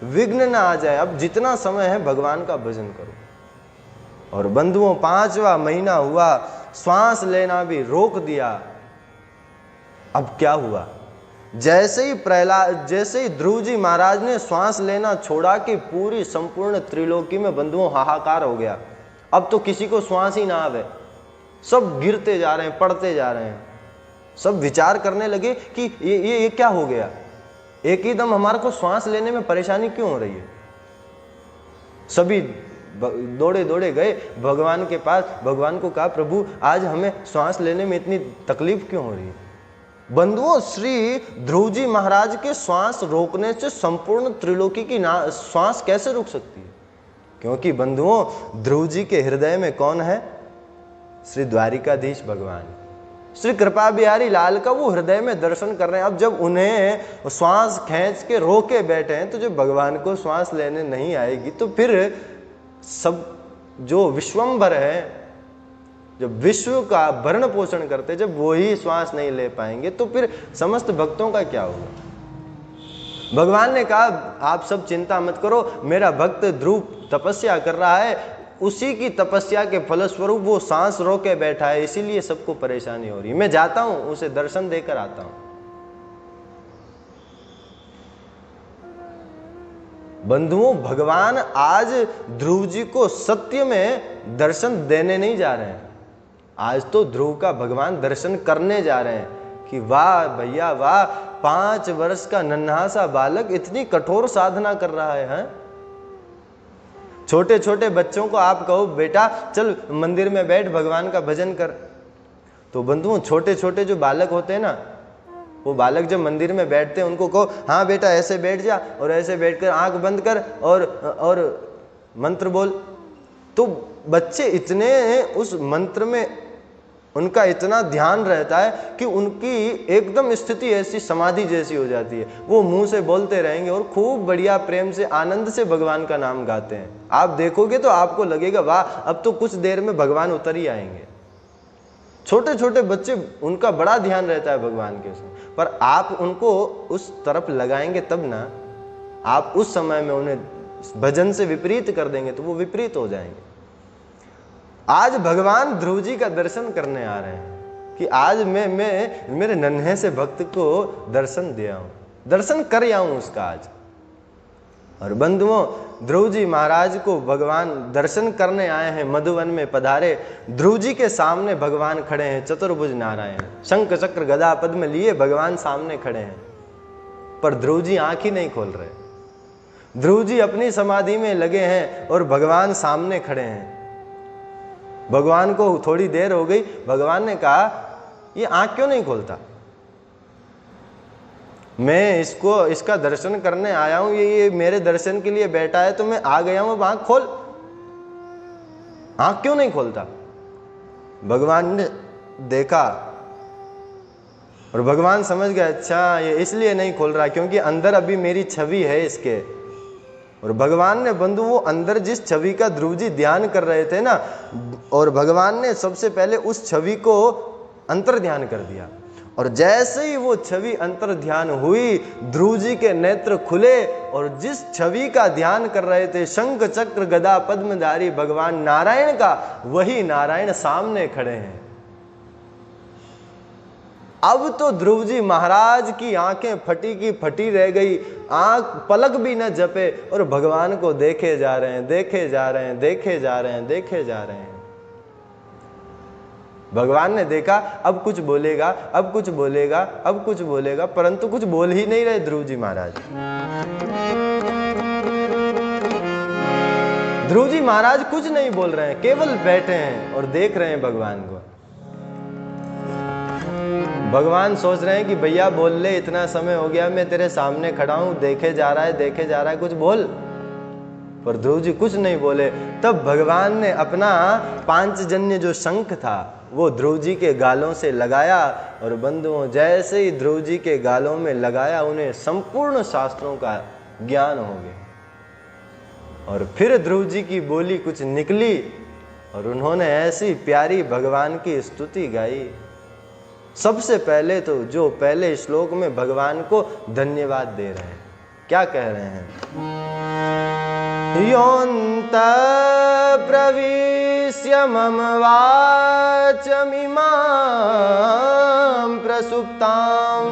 विघ्न ना आ जाए, अब जितना समय है भगवान का भजन करो। और बंधुओं 5वां महीना हुआ, श्वास लेना भी रोक दिया। अब क्या हुआ, जैसे ही ध्रुव जी महाराज ने श्वास लेना छोड़ा कि पूरी संपूर्ण त्रिलोकी में बंधुओं हाहाकार हो गया। अब तो किसी को श्वास ही ना आवे, सब गिरते जा रहे हैं, पड़ते जा रहे हैं। सब विचार करने लगे कि ये क्या हो गया, एक ही दम हमारे को श्वास लेने में परेशानी क्यों हो रही है। सभी दौड़े दौड़े गए भगवान के पास, भगवान को कहा प्रभु आज हमें श्वास लेने में इतनी तकलीफ क्यों हो रही है। बंधुओं श्री ध्रुव जी महाराज के श्वास रोकने से संपूर्ण त्रिलोकी की श्वास कैसे रुक सकती है, क्योंकि बंधुओं ध्रुव जी के हृदय में कौन है, श्री द्वारिकाधीश भगवान, श्री कृपा बिहारी लाल का वो हृदय में दर्शन कर रहे हैं। अब जब उन्हें श्वास खींच के रोके बैठे हैं, तो जब भगवान को श्वास लेने नहीं आएगी तो फिर सब जो विश्वम्भर है, जब विश्व का भरण पोषण करते, जब वो ही श्वास नहीं ले पाएंगे तो फिर समस्त भक्तों का क्या होगा। भगवान ने कहा आप सब चिंता मत करो, मेरा भक्त ध्रुव तपस्या कर रहा है, उसी की तपस्या के फलस्वरूप वो सांस रोके बैठा है, इसीलिए सबको परेशानी हो रही है। मैं जाता हूं, उसे दर्शन देकर आता हूं। बंधुओं भगवान आज ध्रुव जी को सत्य में दर्शन देने नहीं जा रहे हैं, आज तो ध्रुव का भगवान दर्शन करने जा रहे हैं कि वाह भैया वाह, 5 वर्ष का नन्हा सा बालक इतनी कठोर साधना कर रहा है। छोटे छोटे बच्चों को आप कहो बेटा चल मंदिर में बैठ भगवान का भजन कर, तो बंधुओं छोटे छोटे जो बालक होते हैं ना, वो बालक जब मंदिर में बैठते हैं उनको कहो हाँ बेटा ऐसे बैठ जा, और ऐसे बैठकर आंख बंद कर और मंत्र बोल, तो बच्चे इतने उस मंत्र में उनका इतना ध्यान रहता है कि उनकी एकदम स्थिति ऐसी समाधि जैसी हो जाती है। वो मुंह से बोलते रहेंगे और खूब बढ़िया प्रेम से आनंद से भगवान का नाम गाते हैं। आप देखोगे तो आपको लगेगा वाह अब तो कुछ देर में भगवान उतर ही आएंगे। छोटे छोटे बच्चे, उनका बड़ा ध्यान रहता है भगवान के उसमें, पर आप उनको उस तरफ लगाएंगे तब ना, आप उस समय में उन्हें भजन से विपरीत कर देंगे तो वो विपरीत हो जाएंगे। आज भगवान ध्रुव जी का दर्शन करने आ रहे हैं कि आज मैं मेरे नन्हे से भक्त को दर्शन दिया हूं, दर्शन कर आऊं उसका आज। और बंधुओं ध्रुव जी महाराज को भगवान दर्शन करने आए हैं, मधुवन में पधारे। ध्रुव जी के सामने भगवान खड़े हैं, चतुर्भुज नारायण, शंख चक्र गदा पद्म लिए भगवान सामने खड़े हैं, पर ध्रुव जी आंख ही नहीं खोल रहे। ध्रुव जी अपनी समाधि में लगे हैं और भगवान सामने खड़े हैं। भगवान को थोड़ी देर हो गई, भगवान ने कहा ये आंख क्यों नहीं खोलता, मैं इसका दर्शन करने आया हूं, ये मेरे दर्शन के लिए बैठा है तो मैं आ गया हूं, अब आंख खोल, आंख क्यों नहीं खोलता। भगवान ने देखा और भगवान समझ गए अच्छा ये इसलिए नहीं खोल रहा क्योंकि अंदर अभी मेरी छवि है इसके। और भगवान ने बंधु वो अंदर जिस छवि का ध्रुव जी ध्यान कर रहे थे ना, और भगवान ने सबसे पहले उस छवि को अंतर ध्यान कर दिया, और जैसे ही वो छवि अंतर ध्यान हुई ध्रुव जी के नेत्र खुले, और जिस छवि का ध्यान कर रहे थे शंख चक्र गदा पद्मधारी भगवान नारायण का, वही नारायण सामने खड़े हैं। अब तो ध्रुव जी महाराज की आंखें फटी की फटी रह गई, आंख पलक भी न जपे और भगवान को देखे जा रहे हैं, देखे जा रहे हैं, देखे जा रहे हैं, देखे जा रहे हैं। भगवान ने देखा अब कुछ बोलेगा, अब कुछ बोलेगा, अब कुछ बोलेगा, परंतु कुछ बोल ही नहीं रहे ध्रुव जी महाराज। ध्रुव जी महाराज कुछ नहीं बोल रहे हैं, केवल बैठे हैं और देख रहे हैं भगवान को। भगवान सोच रहे हैं कि भैया बोल ले, इतना समय हो गया मैं तेरे सामने खड़ा हूं, देखे जा रहा है, कुछ बोल। पर ध्रुव जी कुछ नहीं बोले। तब भगवान ने अपना पांचजन्य जो शंख था वो ध्रुव जी के गालों से लगाया, और बंधुओं जैसे ही ध्रुव जी के गालों में लगाया उन्हें संपूर्ण शास्त्रों का ज्ञान हो गया। और फिर ध्रुव जी की बोली कुछ निकली और उन्होंने ऐसी प्यारी भगवान की स्तुति गाई। सबसे पहले तो जो पहले श्लोक में भगवान को धन्यवाद दे रहे हैं, क्या कह रहे हैं? योऽन्तः प्रविश्य मम वाचमिमां प्रसुप्तां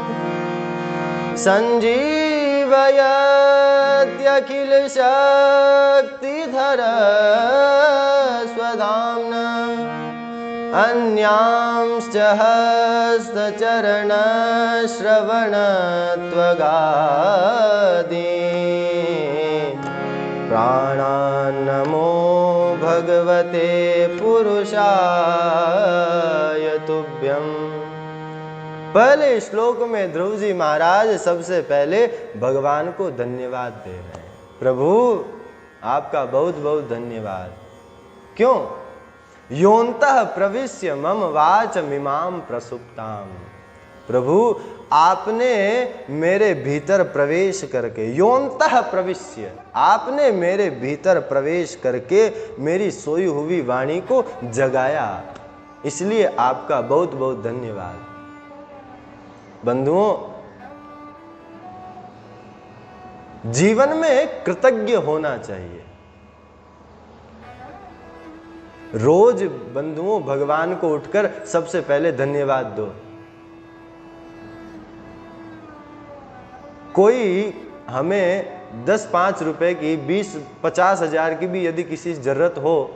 संजीवयत्यखिल शक्तिधर स्वधाम्ना अन्यांश्च हस्तचरणश्रवणत्वगादि प्राणान्नमो भगवते पुरुषाय तुभ्यं। पहले श्लोक में ध्रुव जी महाराज सबसे पहले भगवान को धन्यवाद दे रहे हैं। प्रभु आपका बहुत बहुत धन्यवाद। क्यों? योऽन्तः प्रविश्य मम वाचमिमां प्रसुप्तां। प्रभु आपने मेरे भीतर प्रवेश करके, योऽन्तः प्रविश्य, आपने मेरे भीतर प्रवेश करके मेरी सोई हुई वाणी को जगाया, इसलिए आपका बहुत बहुत धन्यवाद। बंधुओं, जीवन में कृतज्ञ होना चाहिए। रोज बंधुओं भगवान को उठकर सबसे पहले धन्यवाद दो। कोई हमें 10-5 रुपए की 20-50 हजार की भी यदि किसी जरूरत हो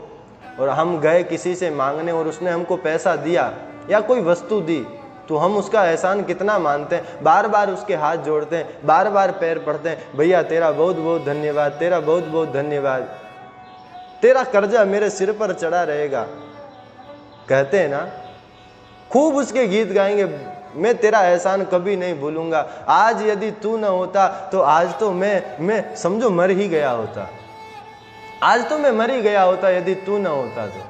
और हम गए किसी से मांगने और उसने हमको पैसा दिया या कोई वस्तु दी, तो हम उसका एहसान कितना मानते हैं, बार बार उसके हाथ जोड़ते हैं, बार बार पैर पड़ते हैं, भैया तेरा बहुत बहुत धन्यवाद, तेरा बहुत बहुत धन्यवाद, तेरा कर्जा मेरे सिर पर चढ़ा रहेगा, कहते हैं ना। खूब उसके गीत गाएंगे, मैं तेरा एहसान कभी नहीं भूलूंगा, आज यदि तू न होता तो आज तो मैं समझो मर ही गया होता, आज तो मैं मर ही गया होता यदि तू न होता तो।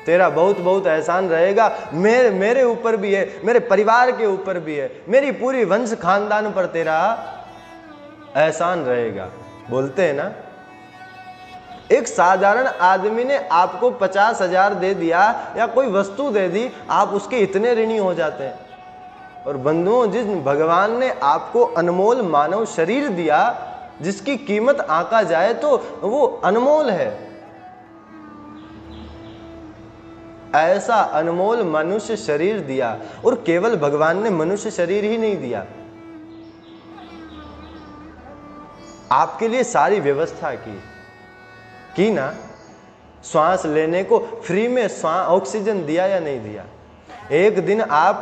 तेरा बहुत बहुत एहसान रहेगा, मेरे ऊपर भी है, मेरे परिवार के ऊपर भी है, मेरी पूरी वंश खानदान पर तेरा एहसान रहेगा। बोलते हैं ना, एक साधारण आदमी ने आपको 50 हजार दे दिया या कोई वस्तु दे दी, आप उसके इतने ऋणी हो जाते हैं। और बंधुओं, जिस भगवान ने आपको अनमोल मानव शरीर दिया जिसकी कीमत आंका जाए तो वो अनमोल है, ऐसा अनमोल मनुष्य शरीर दिया। और केवल भगवान ने मनुष्य शरीर ही नहीं दिया, आपके लिए सारी व्यवस्था की ना। श्वास लेने को फ्री में ऑक्सीजन दिया या नहीं दिया? एक दिन आप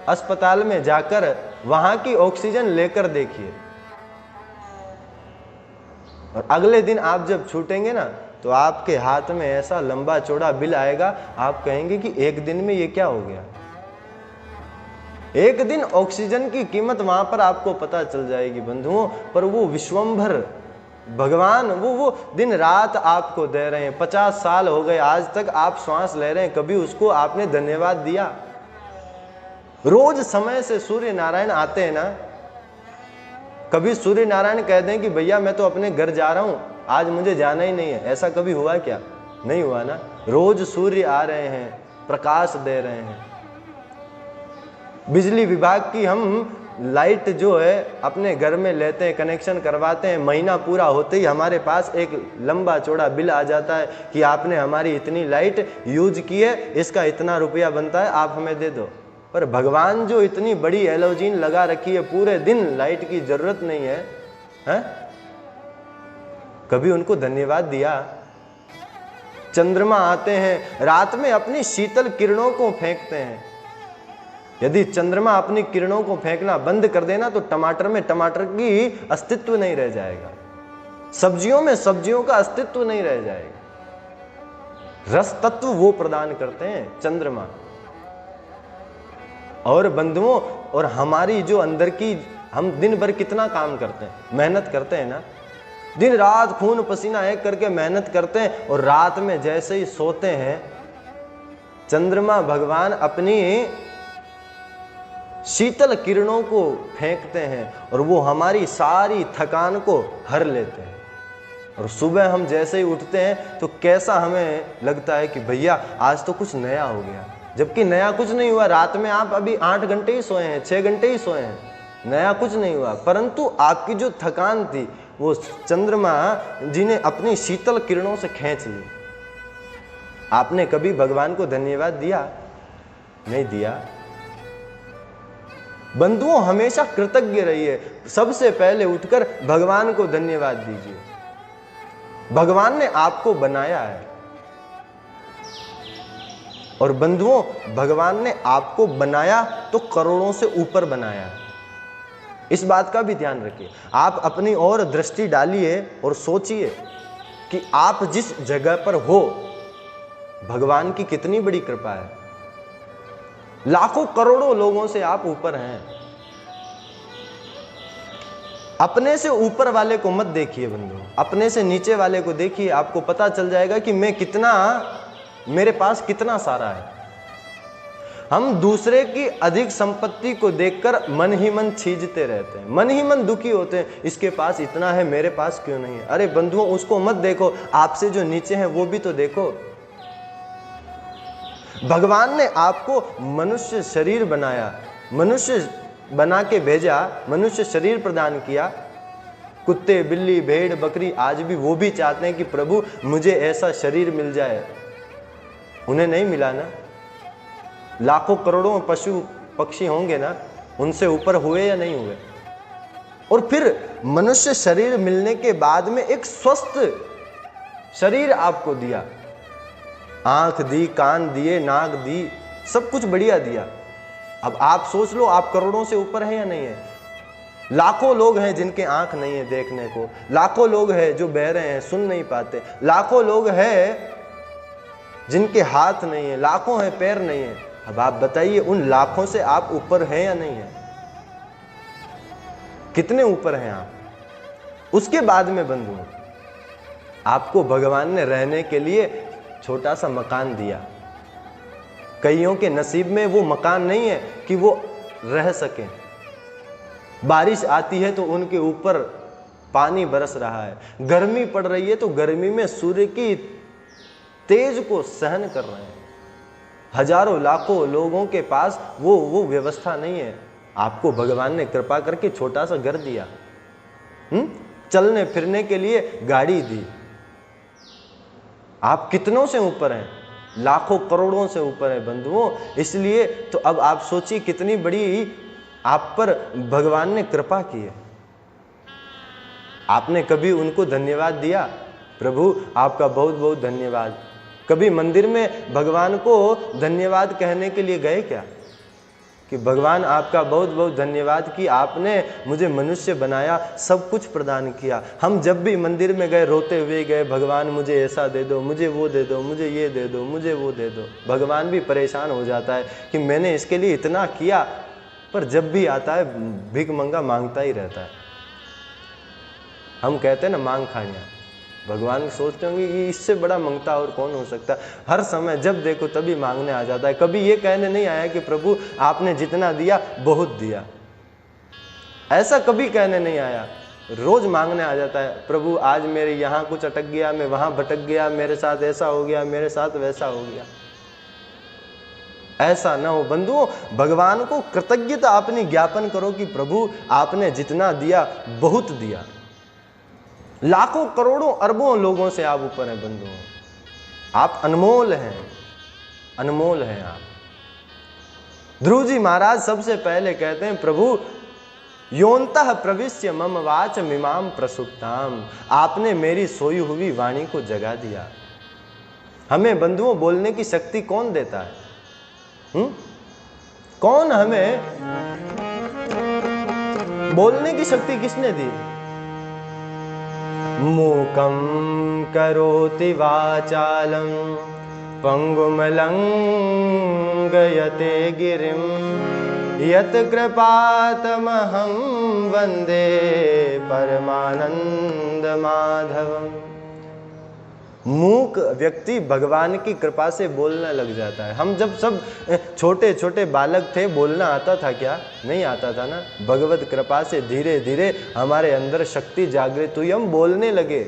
अस्पताल में जाकर वहां की ऑक्सीजन लेकर देखिए, और अगले दिन आप जब छूटेंगे ना तो आपके हाथ में ऐसा लंबा चौड़ा बिल आएगा, आप कहेंगे कि एक दिन में ये क्या हो गया। एक दिन ऑक्सीजन की कीमत वहां पर आपको पता चल जाएगी बंधुओं। पर वो विश्वंभर भगवान वो दिन रात आपको दे रहे हैं। 50 साल हो गए आज तक आप श्वास ले रहे हैं, कभी उसको आपने धन्यवाद दिया? रोज समय से सूर्य नारायण आते हैं ना, कभी सूर्य नारायण कह दें कि भैया मैं तो अपने घर जा रहा हूं, आज मुझे जाना ही नहीं है, ऐसा कभी हुआ क्या? नहीं हुआ ना। रोज सूर्य आ रहे हैं, प्रकाश दे रहे हैं। बिजली विभाग की हम लाइट जो है अपने घर में लेते हैं, कनेक्शन करवाते हैं, महीना पूरा होते ही हमारे पास एक लंबा चौड़ा बिल आ जाता है कि आपने हमारी इतनी लाइट यूज की है, इसका इतना रुपया बनता है, आप हमें दे दो। पर भगवान जो इतनी बड़ी एलोजीन लगा रखी है, पूरे दिन लाइट की जरूरत नहीं है, हैं? कभी उनको धन्यवाद दिया? चंद्रमा आते हैं, रात में अपनी शीतल किरणों को फेंकते हैं। यदि चंद्रमा अपनी किरणों को फेंकना बंद कर देना तो टमाटर में टमाटर की अस्तित्व नहीं रह जाएगा, सब्जियों में सब्जियों का अस्तित्व नहीं रह जाएगा। रस तत्व वो प्रदान करते हैं चंद्रमा। और बंधुओं, और हमारी जो अंदर की, हम दिन भर कितना काम करते हैं, मेहनत करते हैं ना, दिन रात खून पसीना एक करके मेहनत करते हैं, और रात में जैसे ही सोते हैं चंद्रमा भगवान अपनी शीतल किरणों को फेंकते हैं और वो हमारी सारी थकान को हर लेते हैं। और सुबह हम जैसे ही उठते हैं तो कैसा हमें लगता है कि भैया आज तो कुछ नया हो गया, जबकि नया कुछ नहीं हुआ। रात में आप अभी 8 घंटे ही सोए हैं, 6 घंटे ही सोए हैं, नया कुछ नहीं हुआ। परंतु आपकी जो थकान थी वो चंद्रमा जी ने अपनी शीतल किरणों से खींच ली। आपने कभी भगवान को धन्यवाद दिया? नहीं दिया। बंधुओं, हमेशा कृतज्ञ रहिए। सबसे पहले उठकर भगवान को धन्यवाद दीजिए। भगवान ने आपको बनाया है, और बंधुओं भगवान ने आपको बनाया तो करोड़ों से ऊपर बनाया है। इस बात का भी ध्यान रखिए। आप अपनी ओर दृष्टि डालिए और सोचिए कि आप जिस जगह पर हो भगवान की कितनी बड़ी कृपा है। लाखों करोड़ों लोगों से आप ऊपर हैं। अपने से ऊपर वाले को मत देखिए बंधु, अपने से नीचे वाले को देखिए। आपको पता चल जाएगा कि मेरे पास कितना सारा है। हम दूसरे की अधिक संपत्ति को देखकर मन ही मन छीजते रहते हैं, मन ही मन दुखी होते हैं, इसके पास इतना है मेरे पास क्यों नहीं है। अरे बंधुओं, उसको मत देखो, आपसे जो नीचे हैं वो भी तो देखो। भगवान ने आपको मनुष्य शरीर बनाया, मनुष्य बना के भेजा, मनुष्य शरीर प्रदान किया। कुत्ते, बिल्ली, भेड़, बकरी आज भी वो भी चाहते हैं कि प्रभु मुझे ऐसा शरीर मिल जाए। उन्हें नहीं मिला ना। लाखों करोड़ों पशु पक्षी होंगे ना, उनसे ऊपर हुए या नहीं हुए। और फिर मनुष्य शरीर मिलने के बाद में एक स्वस्थ शरीर आपको दिया। आंख दी, कान दिए, नाक दी, सब कुछ बढ़िया दिया। अब आप सोच लो, आप करोड़ों से ऊपर हैं या नहीं है। लाखों लोग हैं जिनके आंख नहीं है देखने को, लाखों लोग हैं जो बहरे हैं, सुन नहीं पाते, लाखों लोग हैं जिनके हाथ नहीं है, लाखों हैं पैर नहीं है। अब आप बताइए, उन लाखों से आप ऊपर हैं या नहीं है? कितने ऊपर हैं आप? उसके बाद में बंधु, आपको भगवान ने रहने के लिए छोटा सा मकान दिया। कईयों के नसीब में वो मकान नहीं है कि वो रह सके। बारिश आती है तो उनके ऊपर पानी बरस रहा है, गर्मी पड़ रही है तो गर्मी में सूर्य की तेज को सहन कर रहे हैं। हजारों लाखों लोगों के पास वो व्यवस्था नहीं है। आपको भगवान ने कृपा करके छोटा सा घर दिया, चलने फिरने के लिए गाड़ी दी। आप कितनों से ऊपर हैं? लाखों करोड़ों से ऊपर है बंधुओं। इसलिए तो अब आप सोचिए कितनी बड़ी आप पर भगवान ने कृपा की है। आपने कभी उनको धन्यवाद दिया? प्रभु आपका बहुत बहुत धन्यवाद। कभी मंदिर में भगवान को धन्यवाद कहने के लिए गए क्या कि भगवान आपका बहुत बहुत धन्यवाद कि आपने मुझे मनुष्य बनाया, सब कुछ प्रदान किया। हम जब भी मंदिर में गए रोते हुए गए, भगवान मुझे ऐसा दे दो, मुझे वो दे दो, मुझे ये दे दो, मुझे वो दे दो। भगवान भी परेशान हो जाता है कि मैंने इसके लिए इतना किया, पर जब भी आता है भीख मंगा मांगता ही रहता है। हम कहते हैं ना मांग खानिया। भगवान सोचते होंगे कि इससे बड़ा मंगता और कौन हो सकता है। हर समय जब देखो तभी मांगने आ जाता है। कभी ये कहने नहीं आया कि प्रभु आपने जितना दिया बहुत दिया, ऐसा कभी कहने नहीं आया। रोज मांगने आ जाता है, प्रभु आज मेरे यहाँ कुछ अटक गया, मैं वहां भटक गया, मेरे साथ ऐसा हो गया, मेरे साथ वैसा हो गया। ऐसा ना हो बंधुओं। भगवान को कृतज्ञता अपनी ज्ञापन करो कि प्रभु आपने जितना दिया बहुत दिया। लाखों करोड़ों अरबों लोगों से आप ऊपर हैं बंधुओं। आप अनमोल हैं, अनमोल हैं आप। ध्रुव जी महाराज सबसे पहले कहते हैं, प्रभु योन्तः प्रविश्य मम वाच मिमाम प्रसुप्ताम। आपने मेरी सोई हुई वाणी को जगा दिया। हमें बंधुओं बोलने की शक्ति कौन देता है? कौन हमें बोलने की शक्ति किसने दी? मूकं करोति वाचालं पंगुमलंगयते गिरिं यत कृपातमहं वंदे परमानंद माधवम। मूक व्यक्ति भगवान की कृपा से बोलने लग जाता है। हम जब सब छोटे छोटे बालक थे, बोलना आता था क्या? नहीं आता था ना। भगवत कृपा से धीरे धीरे हमारे अंदर शक्ति जागृत हुई, हम बोलने लगे।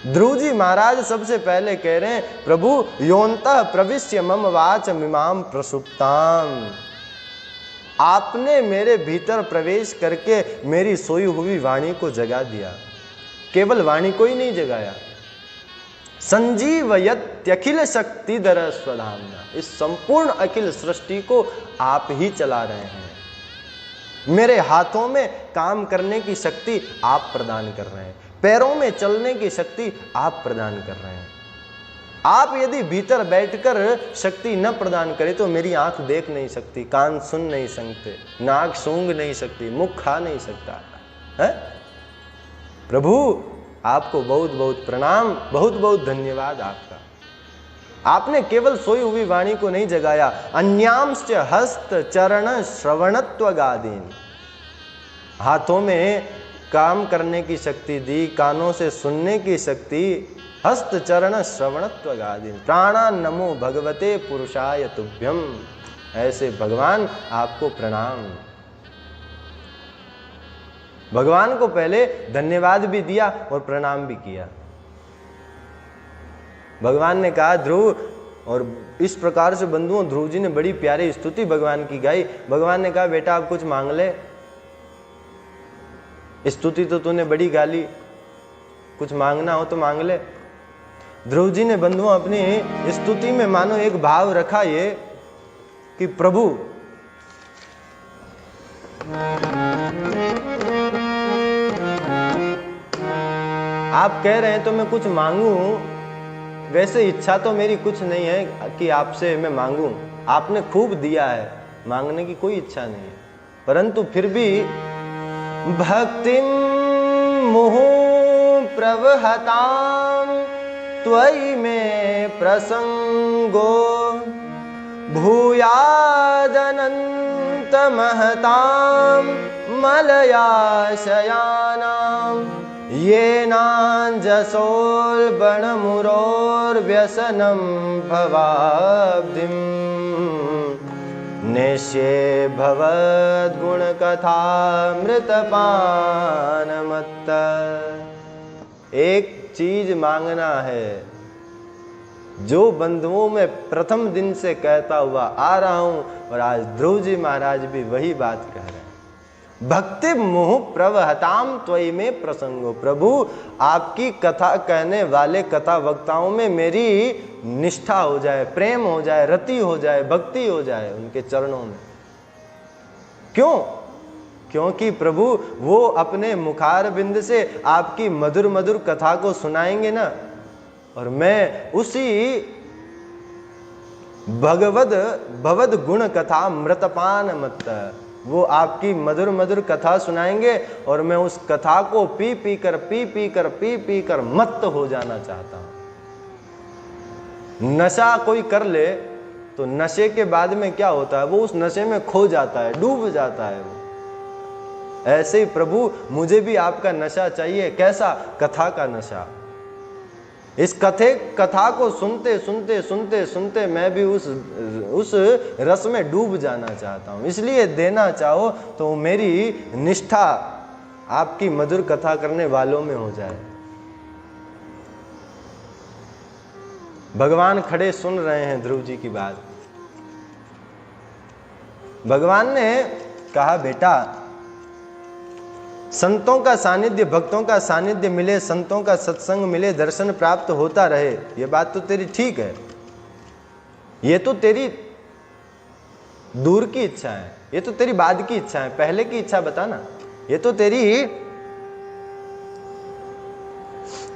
ध्रुव जी महाराज सबसे पहले कह रहे हैं, प्रभु योन्तः प्रविश्य मम वाचमिमां प्रसुप्ताम। आपने मेरे भीतर प्रवेश करके मेरी सोई हुई वाणी को जगा दिया। केवल वाणी को ही नहीं जगाया, संजीवयत्यखिल शक्तिधर स्वधाम्ना। इस संपूर्ण अखिल सृष्टि को आप ही चला रहे हैं। मेरे हाथों में काम करने की शक्ति आप प्रदान कर रहे हैं, पैरों में चलने की शक्ति आप प्रदान कर रहे हैं। आप यदि भीतर बैठकर शक्ति न प्रदान करें तो मेरी आंख देख नहीं सकती, कान सुन नहीं सकते, नाक सूंघ नहीं सकती, मुख खा नहीं सकता है। प्रभु आपको बहुत बहुत प्रणाम, बहुत बहुत धन्यवाद आपका। आपने केवल सोई हुई वाणी को नहीं जगाया, अन्यांश्च हस्त चरण श्रवणत्वगादीन। हाथों में काम करने की शक्ति दी, कानों से सुनने की शक्ति, हस्त चरण श्रवणत्वगादीन। प्राणा नमो भगवते पुरुषाय तुभ्यम। ऐसे भगवान आपको प्रणाम। भगवान को पहले धन्यवाद भी दिया और प्रणाम भी किया। भगवान ने कहा ध्रुव, और इस प्रकार से बंधुओं ध्रुव जी ने बड़ी प्यारी स्तुति भगवान की गाई। भगवान ने कहा बेटा आप कुछ मांग ले, स्तुति तो तूने बड़ी गाली, कुछ मांगना हो तो मांग ले। ध्रुव जी ने बंधुओं अपनी स्तुति में मानो एक भाव रखा ये कि प्रभु आप कह रहे हैं तो मैं कुछ मांगू, वैसे इच्छा तो मेरी कुछ नहीं है कि आपसे मैं मांगू। आपने खूब दिया है, मांगने की कोई इच्छा नहीं है, परंतु फिर भी भक्तिं मुहुः प्रवहतां त्वयि मे प्रसंगो भूयादनन्तमहतां मलयाशयानां येनाञ्जसोल्बणमुरोर्व्यसनं भवाब्धिं निश्ये भवद्गुणकथामृतपानमत्त। एक चीज मांगना है जो बंधुओं में प्रथम दिन से कहता हुआ आ रहा हूं, और आज ध्रुव जी महाराज भी वही बात कह रहे हैं। भक्ति मुहुः प्रवहताम त्वयि में प्रसंगो। प्रभु आपकी कथा कहने वाले कथा वक्ताओं में मेरी निष्ठा हो जाए, प्रेम हो जाए, रति हो जाए, भक्ति हो जाए उनके चरणों में। क्यों? क्योंकि प्रभु वो अपने मुखारबिंद से आपकी मधुर मधुर कथा को सुनाएंगे ना, और मैं उसी भवद गुण कथा मृतपान मत, वो आपकी मधुर मधुर कथा सुनाएंगे और मैं उस कथा को पी पी कर मत्त हो जाना चाहता हूं। नशा कोई कर ले तो नशे के बाद में क्या होता है, वो उस नशे में खो जाता है, डूब जाता है वो। ऐसे ही प्रभु मुझे भी आपका नशा चाहिए। कैसा? कथा का नशा। इस कथा को सुनते सुनते सुनते सुनते मैं भी उस रस में डूब जाना चाहता हूं। इसलिए देना चाहो तो मेरी निष्ठा आपकी मधुर कथा करने वालों में हो जाए। भगवान खड़े सुन रहे हैं ध्रुव जी की बात। भगवान ने कहा बेटा संतों का सानिध्य, भक्तों का सानिध्य मिले, संतों का सत्संग मिले, दर्शन प्राप्त होता रहे, ये बात तो तेरी ठीक है, ये तो तेरी दूर की इच्छा है, ये तो तेरी बाद की इच्छा है। पहले की इच्छा बता ना, ये तो तेरी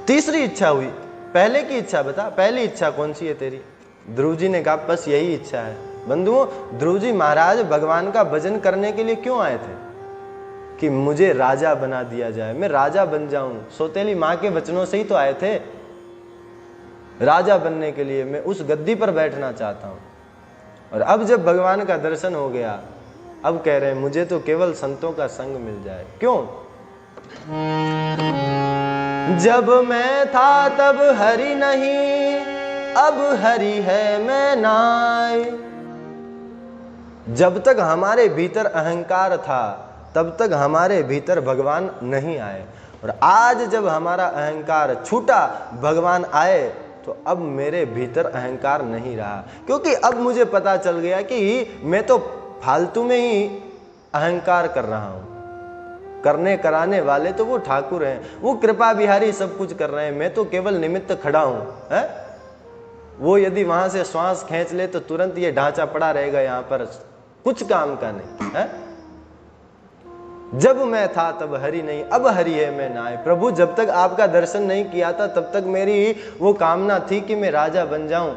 तीसरी इच्छा हुई, पहले की इच्छा बता, पहली इच्छा कौन सी है तेरी? ध्रुव जी ने कहा बस यही इच्छा है। बंधुओं ध्रुव जी महाराज भगवान का भजन करने के लिए क्यों आए थे? कि मुझे राजा बना दिया जाए, मैं राजा बन जाऊं। सौतेली माँ के वचनों से ही तो आए थे। राजा बनने के लिए मैं उस गद्दी पर बैठना चाहता हूँ। और अब जब भगवान का दर्शन हो गया, अब कह रहे हैं मुझे तो केवल संतों का संग मिल जाए। क्यों? जब मैं था तब हरि नहीं, अब हरि है मैं नाय। जब तक हमारे भीतर अहंकार था तब तक हमारे भीतर भगवान नहीं आए, और आज जब हमारा अहंकार छूटा, भगवान आए, तो अब मेरे भीतर अहंकार नहीं रहा। क्योंकि अब मुझे पता चल गया कि मैं तो फालतू में ही अहंकार कर रहा हूं। करने कराने वाले तो वो ठाकुर हैं, वो कृपा बिहारी सब कुछ कर रहे हैं, मैं तो केवल निमित्त खड़ा हूं, है? वो यदि वहां से श्वास खींच ले तो तुरंत ये ढांचा पड़ा रहेगा यहाँ पर, कुछ काम का नहीं है। जब मैं था तब हरि नहीं, अब हरि है मैं नाय। प्रभु जब तक आपका दर्शन नहीं किया था तब तक मेरी वो कामना थी कि मैं राजा बन जाऊं,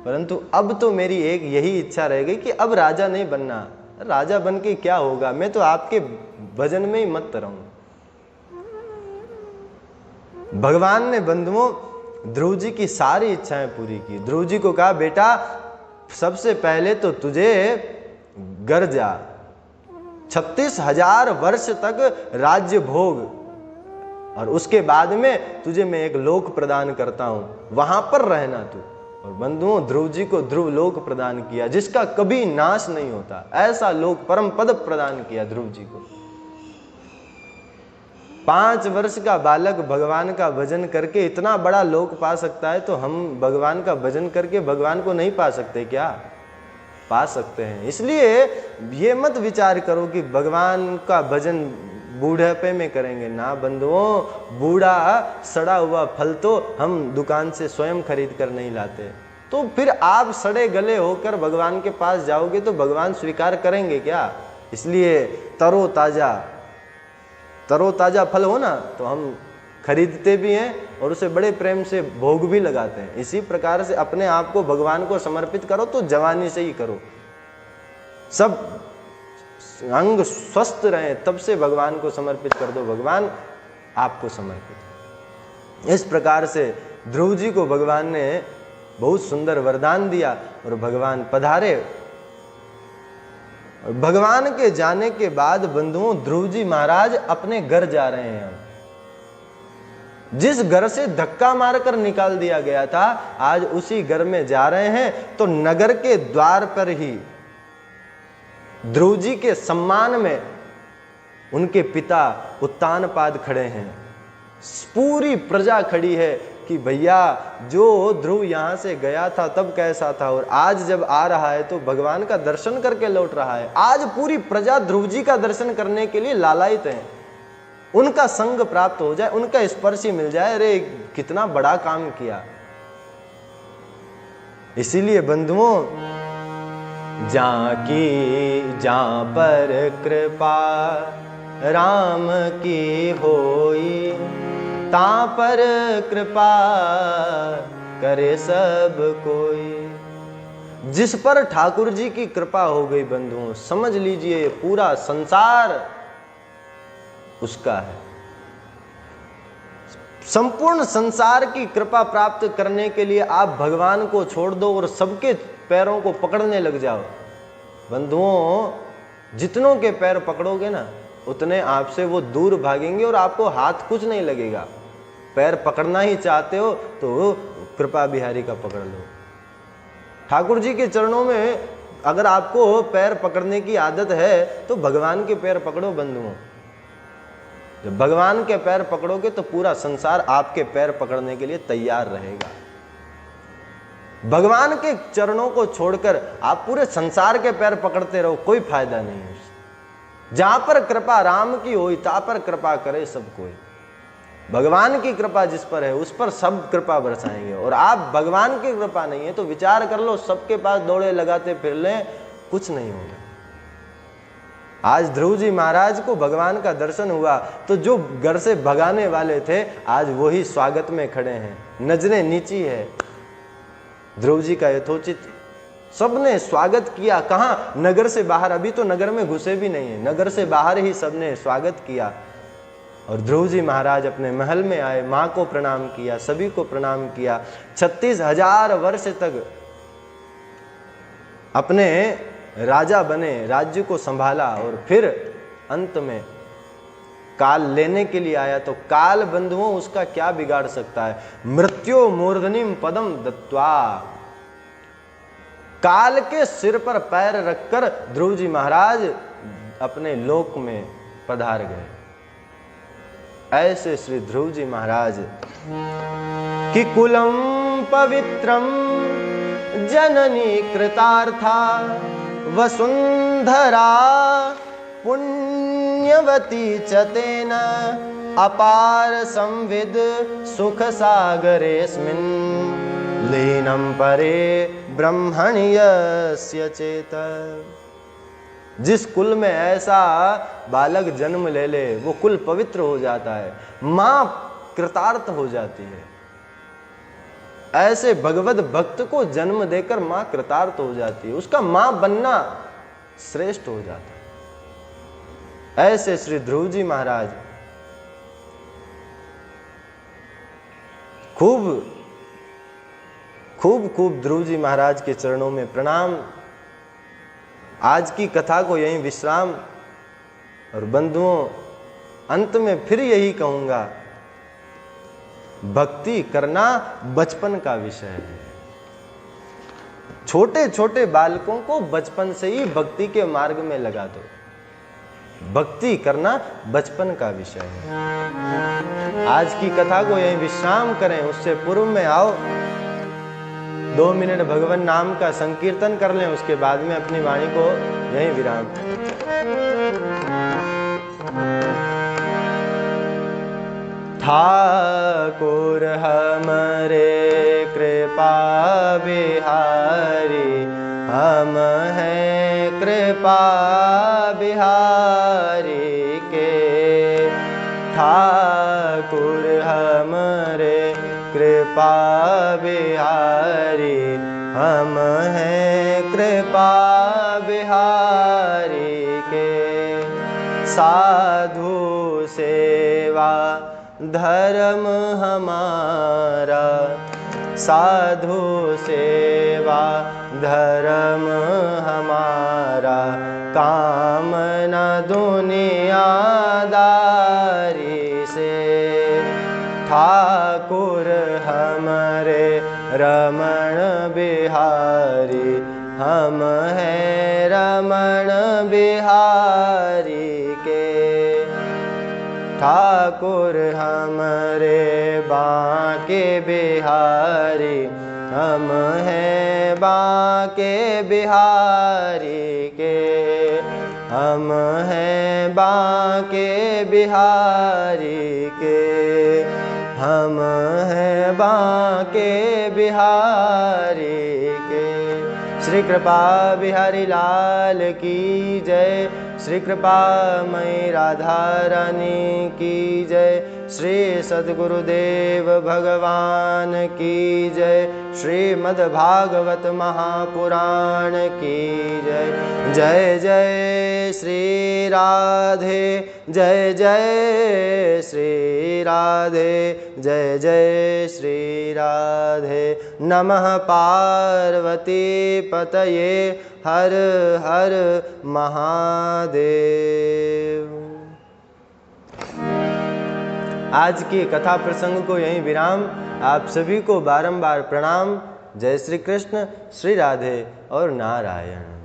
परंतु अब तो मेरी एक यही इच्छा रह गई कि अब राजा नहीं बनना। राजा बन के क्या होगा, मैं तो आपके भजन में ही मत रहूं। भगवान ने बंधुओं ध्रुव जी की सारी इच्छाएं पूरी की। ध्रुव जी को कहा बेटा सबसे पहले तो तुझे घर जा, 36,000 वर्ष तक राज्य भोग, और उसके बाद में तुझे मैं एक लोक प्रदान करता हूं, वहां पर रहना तू। और बंधुओं ध्रुव जी को ध्रुव लोक प्रदान किया जिसका कभी नाश नहीं होता, ऐसा लोक परम पद प्रदान किया ध्रुव जी को। 5 वर्ष का बालक भगवान का भजन करके इतना बड़ा लोक पा सकता है, तो हम भगवान का भजन करके भगवान को नहीं पा सकते क्या? पा सकते हैं। इसलिए ये मत विचार करो कि भगवान का भजन बूढ़ापे में करेंगे ना। बंधुओं बूढ़ा सड़ा हुआ फल तो हम दुकान से स्वयं खरीद कर नहीं लाते, तो फिर आप सड़े गले होकर भगवान के पास जाओगे तो भगवान स्वीकार करेंगे क्या? इसलिए तरोताजा फल हो ना तो हम खरीदते भी हैं और उसे बड़े प्रेम से भोग भी लगाते हैं। इसी प्रकार से अपने आप को भगवान को समर्पित करो, तो जवानी से ही करो, सब अंग स्वस्थ रहे तब से भगवान को समर्पित कर दो, भगवान आपको समर्पित। इस प्रकार से ध्रुव जी को भगवान ने बहुत सुंदर वरदान दिया और भगवान पधारे। भगवान के जाने के बाद बंधुओं ध्रुव जी महाराज अपने घर जा रहे हैं। जिस घर से धक्का मारकर निकाल दिया गया था, आज उसी घर में जा रहे हैं। तो नगर के द्वार पर ही ध्रुव जी के सम्मान में उनके पिता उत्तानपाद खड़े हैं। पूरी प्रजा खड़ी है कि भैया जो ध्रुव यहां से गया था तब कैसा था, और आज जब आ रहा है तो भगवान का दर्शन करके लौट रहा है। आज पूरी प्रजा ध्रुव जी का दर्शन करने के लिए लालायित है, उनका संग प्राप्त हो जाए, उनका स्पर्श ही मिल जाए। अरे कितना बड़ा काम किया। इसीलिए बंधुओं जहाँ पर कृपा राम की होई, ता पर कृपा करे सब कोई। जिस पर ठाकुर जी की कृपा हो गई बंधुओं, समझ लीजिए पूरा संसार उसका है। संपूर्ण संसार की कृपा प्राप्त करने के लिए आप भगवान को छोड़ दो और सबके पैरों को पकड़ने लग जाओ। बंधुओं जितनों के पैर पकड़ोगे ना उतने आपसे वो दूर भागेंगे और आपको हाथ कुछ नहीं लगेगा। पैर पकड़ना ही चाहते हो तो कृपा बिहारी का पकड़ लो। ठाकुर जी के चरणों में अगर आपको पैर पकड़ने की आदत है तो भगवान के पैर पकड़ो बंधुओं। जब भगवान के पैर पकड़ोगे तो पूरा संसार आपके पैर पकड़ने के लिए तैयार रहेगा। भगवान के चरणों को छोड़कर आप पूरे संसार के पैर पकड़ते रहो, कोई फायदा नहीं है। जहां पर कृपा राम की होई ता पर कृपा करे सब कोई। भगवान की कृपा जिस पर है उस पर सब कृपा बरसाएंगे। और आप भगवान की कृपा नहीं है तो विचार कर लो, सबके पास दौड़े लगाते फिर लें, कुछ नहीं होगा। आज ध्रुव जी महाराज को भगवान का दर्शन हुआ तो जो घर से भगाने वाले थे आज वही स्वागत में खड़े हैं। नजरें नीची है ध्रुव जी का यथोचित सबने स्वागत किया। कहाँ? नगर से बाहर। अभी तो नगर में घुसे भी नहीं है, नगर से बाहर ही सबने स्वागत किया। और ध्रुव जी महाराज अपने महल में आए, माँ को प्रणाम किया, सभी को प्रणाम किया। 36,000 वर्ष तक अपने राजा बने, राज्य को संभाला और फिर अंत में काल लेने के लिए आया। तो काल बंधुओं उसका क्या बिगाड़ सकता है। मृत्यो मूर्धनिम पदम दत्वा, काल के सिर पर पैर रखकर ध्रुव जी महाराज अपने लोक में पधार गए। ऐसे श्री ध्रुव जी महाराज कि कुलम पवित्रम जननी कृतार्था वसुंधरा पुण्यवती च तेन अपार संविद सुख सागरेस्मिन् लीनं परे ब्रह्मण्यस्य चेत। जिस कुल में ऐसा बालक जन्म ले ले वो कुल पवित्र हो जाता है, मां कृतार्थ हो जाती है। ऐसे भगवत भक्त को जन्म देकर मां कृतार्थ हो जाती है, उसका मां बनना श्रेष्ठ हो जाता है। ऐसे श्री ध्रुव जी महाराज खूब खूब खूब ध्रुव जी महाराज के चरणों में प्रणाम। आज की कथा को यहीं विश्राम। और बंधुओं, अंत में फिर यही कहूंगा, भक्ति करना बचपन का विषय है। छोटे छोटे बालकों को बचपन से ही भक्ति के मार्ग में लगा दो। भक्ति करना बचपन का विषय है। आज की कथा को यहीं विश्राम करें, उससे पूर्व में आओ 2 मिनट भगवान नाम का संकीर्तन कर लें, उसके बाद में अपनी वाणी को यहीं विराम। ठाकुर हमरे कृपा बिहारी, हम हैं कृपा बिहारी के। ठाकुर हमरे कृपा बिहारी, हम हैं कृपा बिहारी के। साधु सेवा धर्म हमारा, साधु सेवा धर्म हमारा, काम न दुनियादारी से। ठाकुर हमरे रमण बिहारी, हम हैं रमण बिहारी के। ठाकुर हमरे बांके बिहारी, हम हैं बांके बिहारी के। हम हैं बांके बिहारी के। हम हैं बांके बिहारी के। श्री कृपा बिहारी लाल की जय। श्री कृपा मई राधा रानी की जय। श्री सद्गुरुदेव भगवान की जय। श्रीमद् भागवत महापुराण की जय। जय जय श्री राधे, जय जय श्री राधे, जय जय श्री राधे। नमः पार्वती पतये, हर हर महादेव। आज की कथा प्रसंग को यहीं विराम। आप सभी को बारंबार प्रणाम। जय श्री कृष्ण, श्री राधे और नारायण।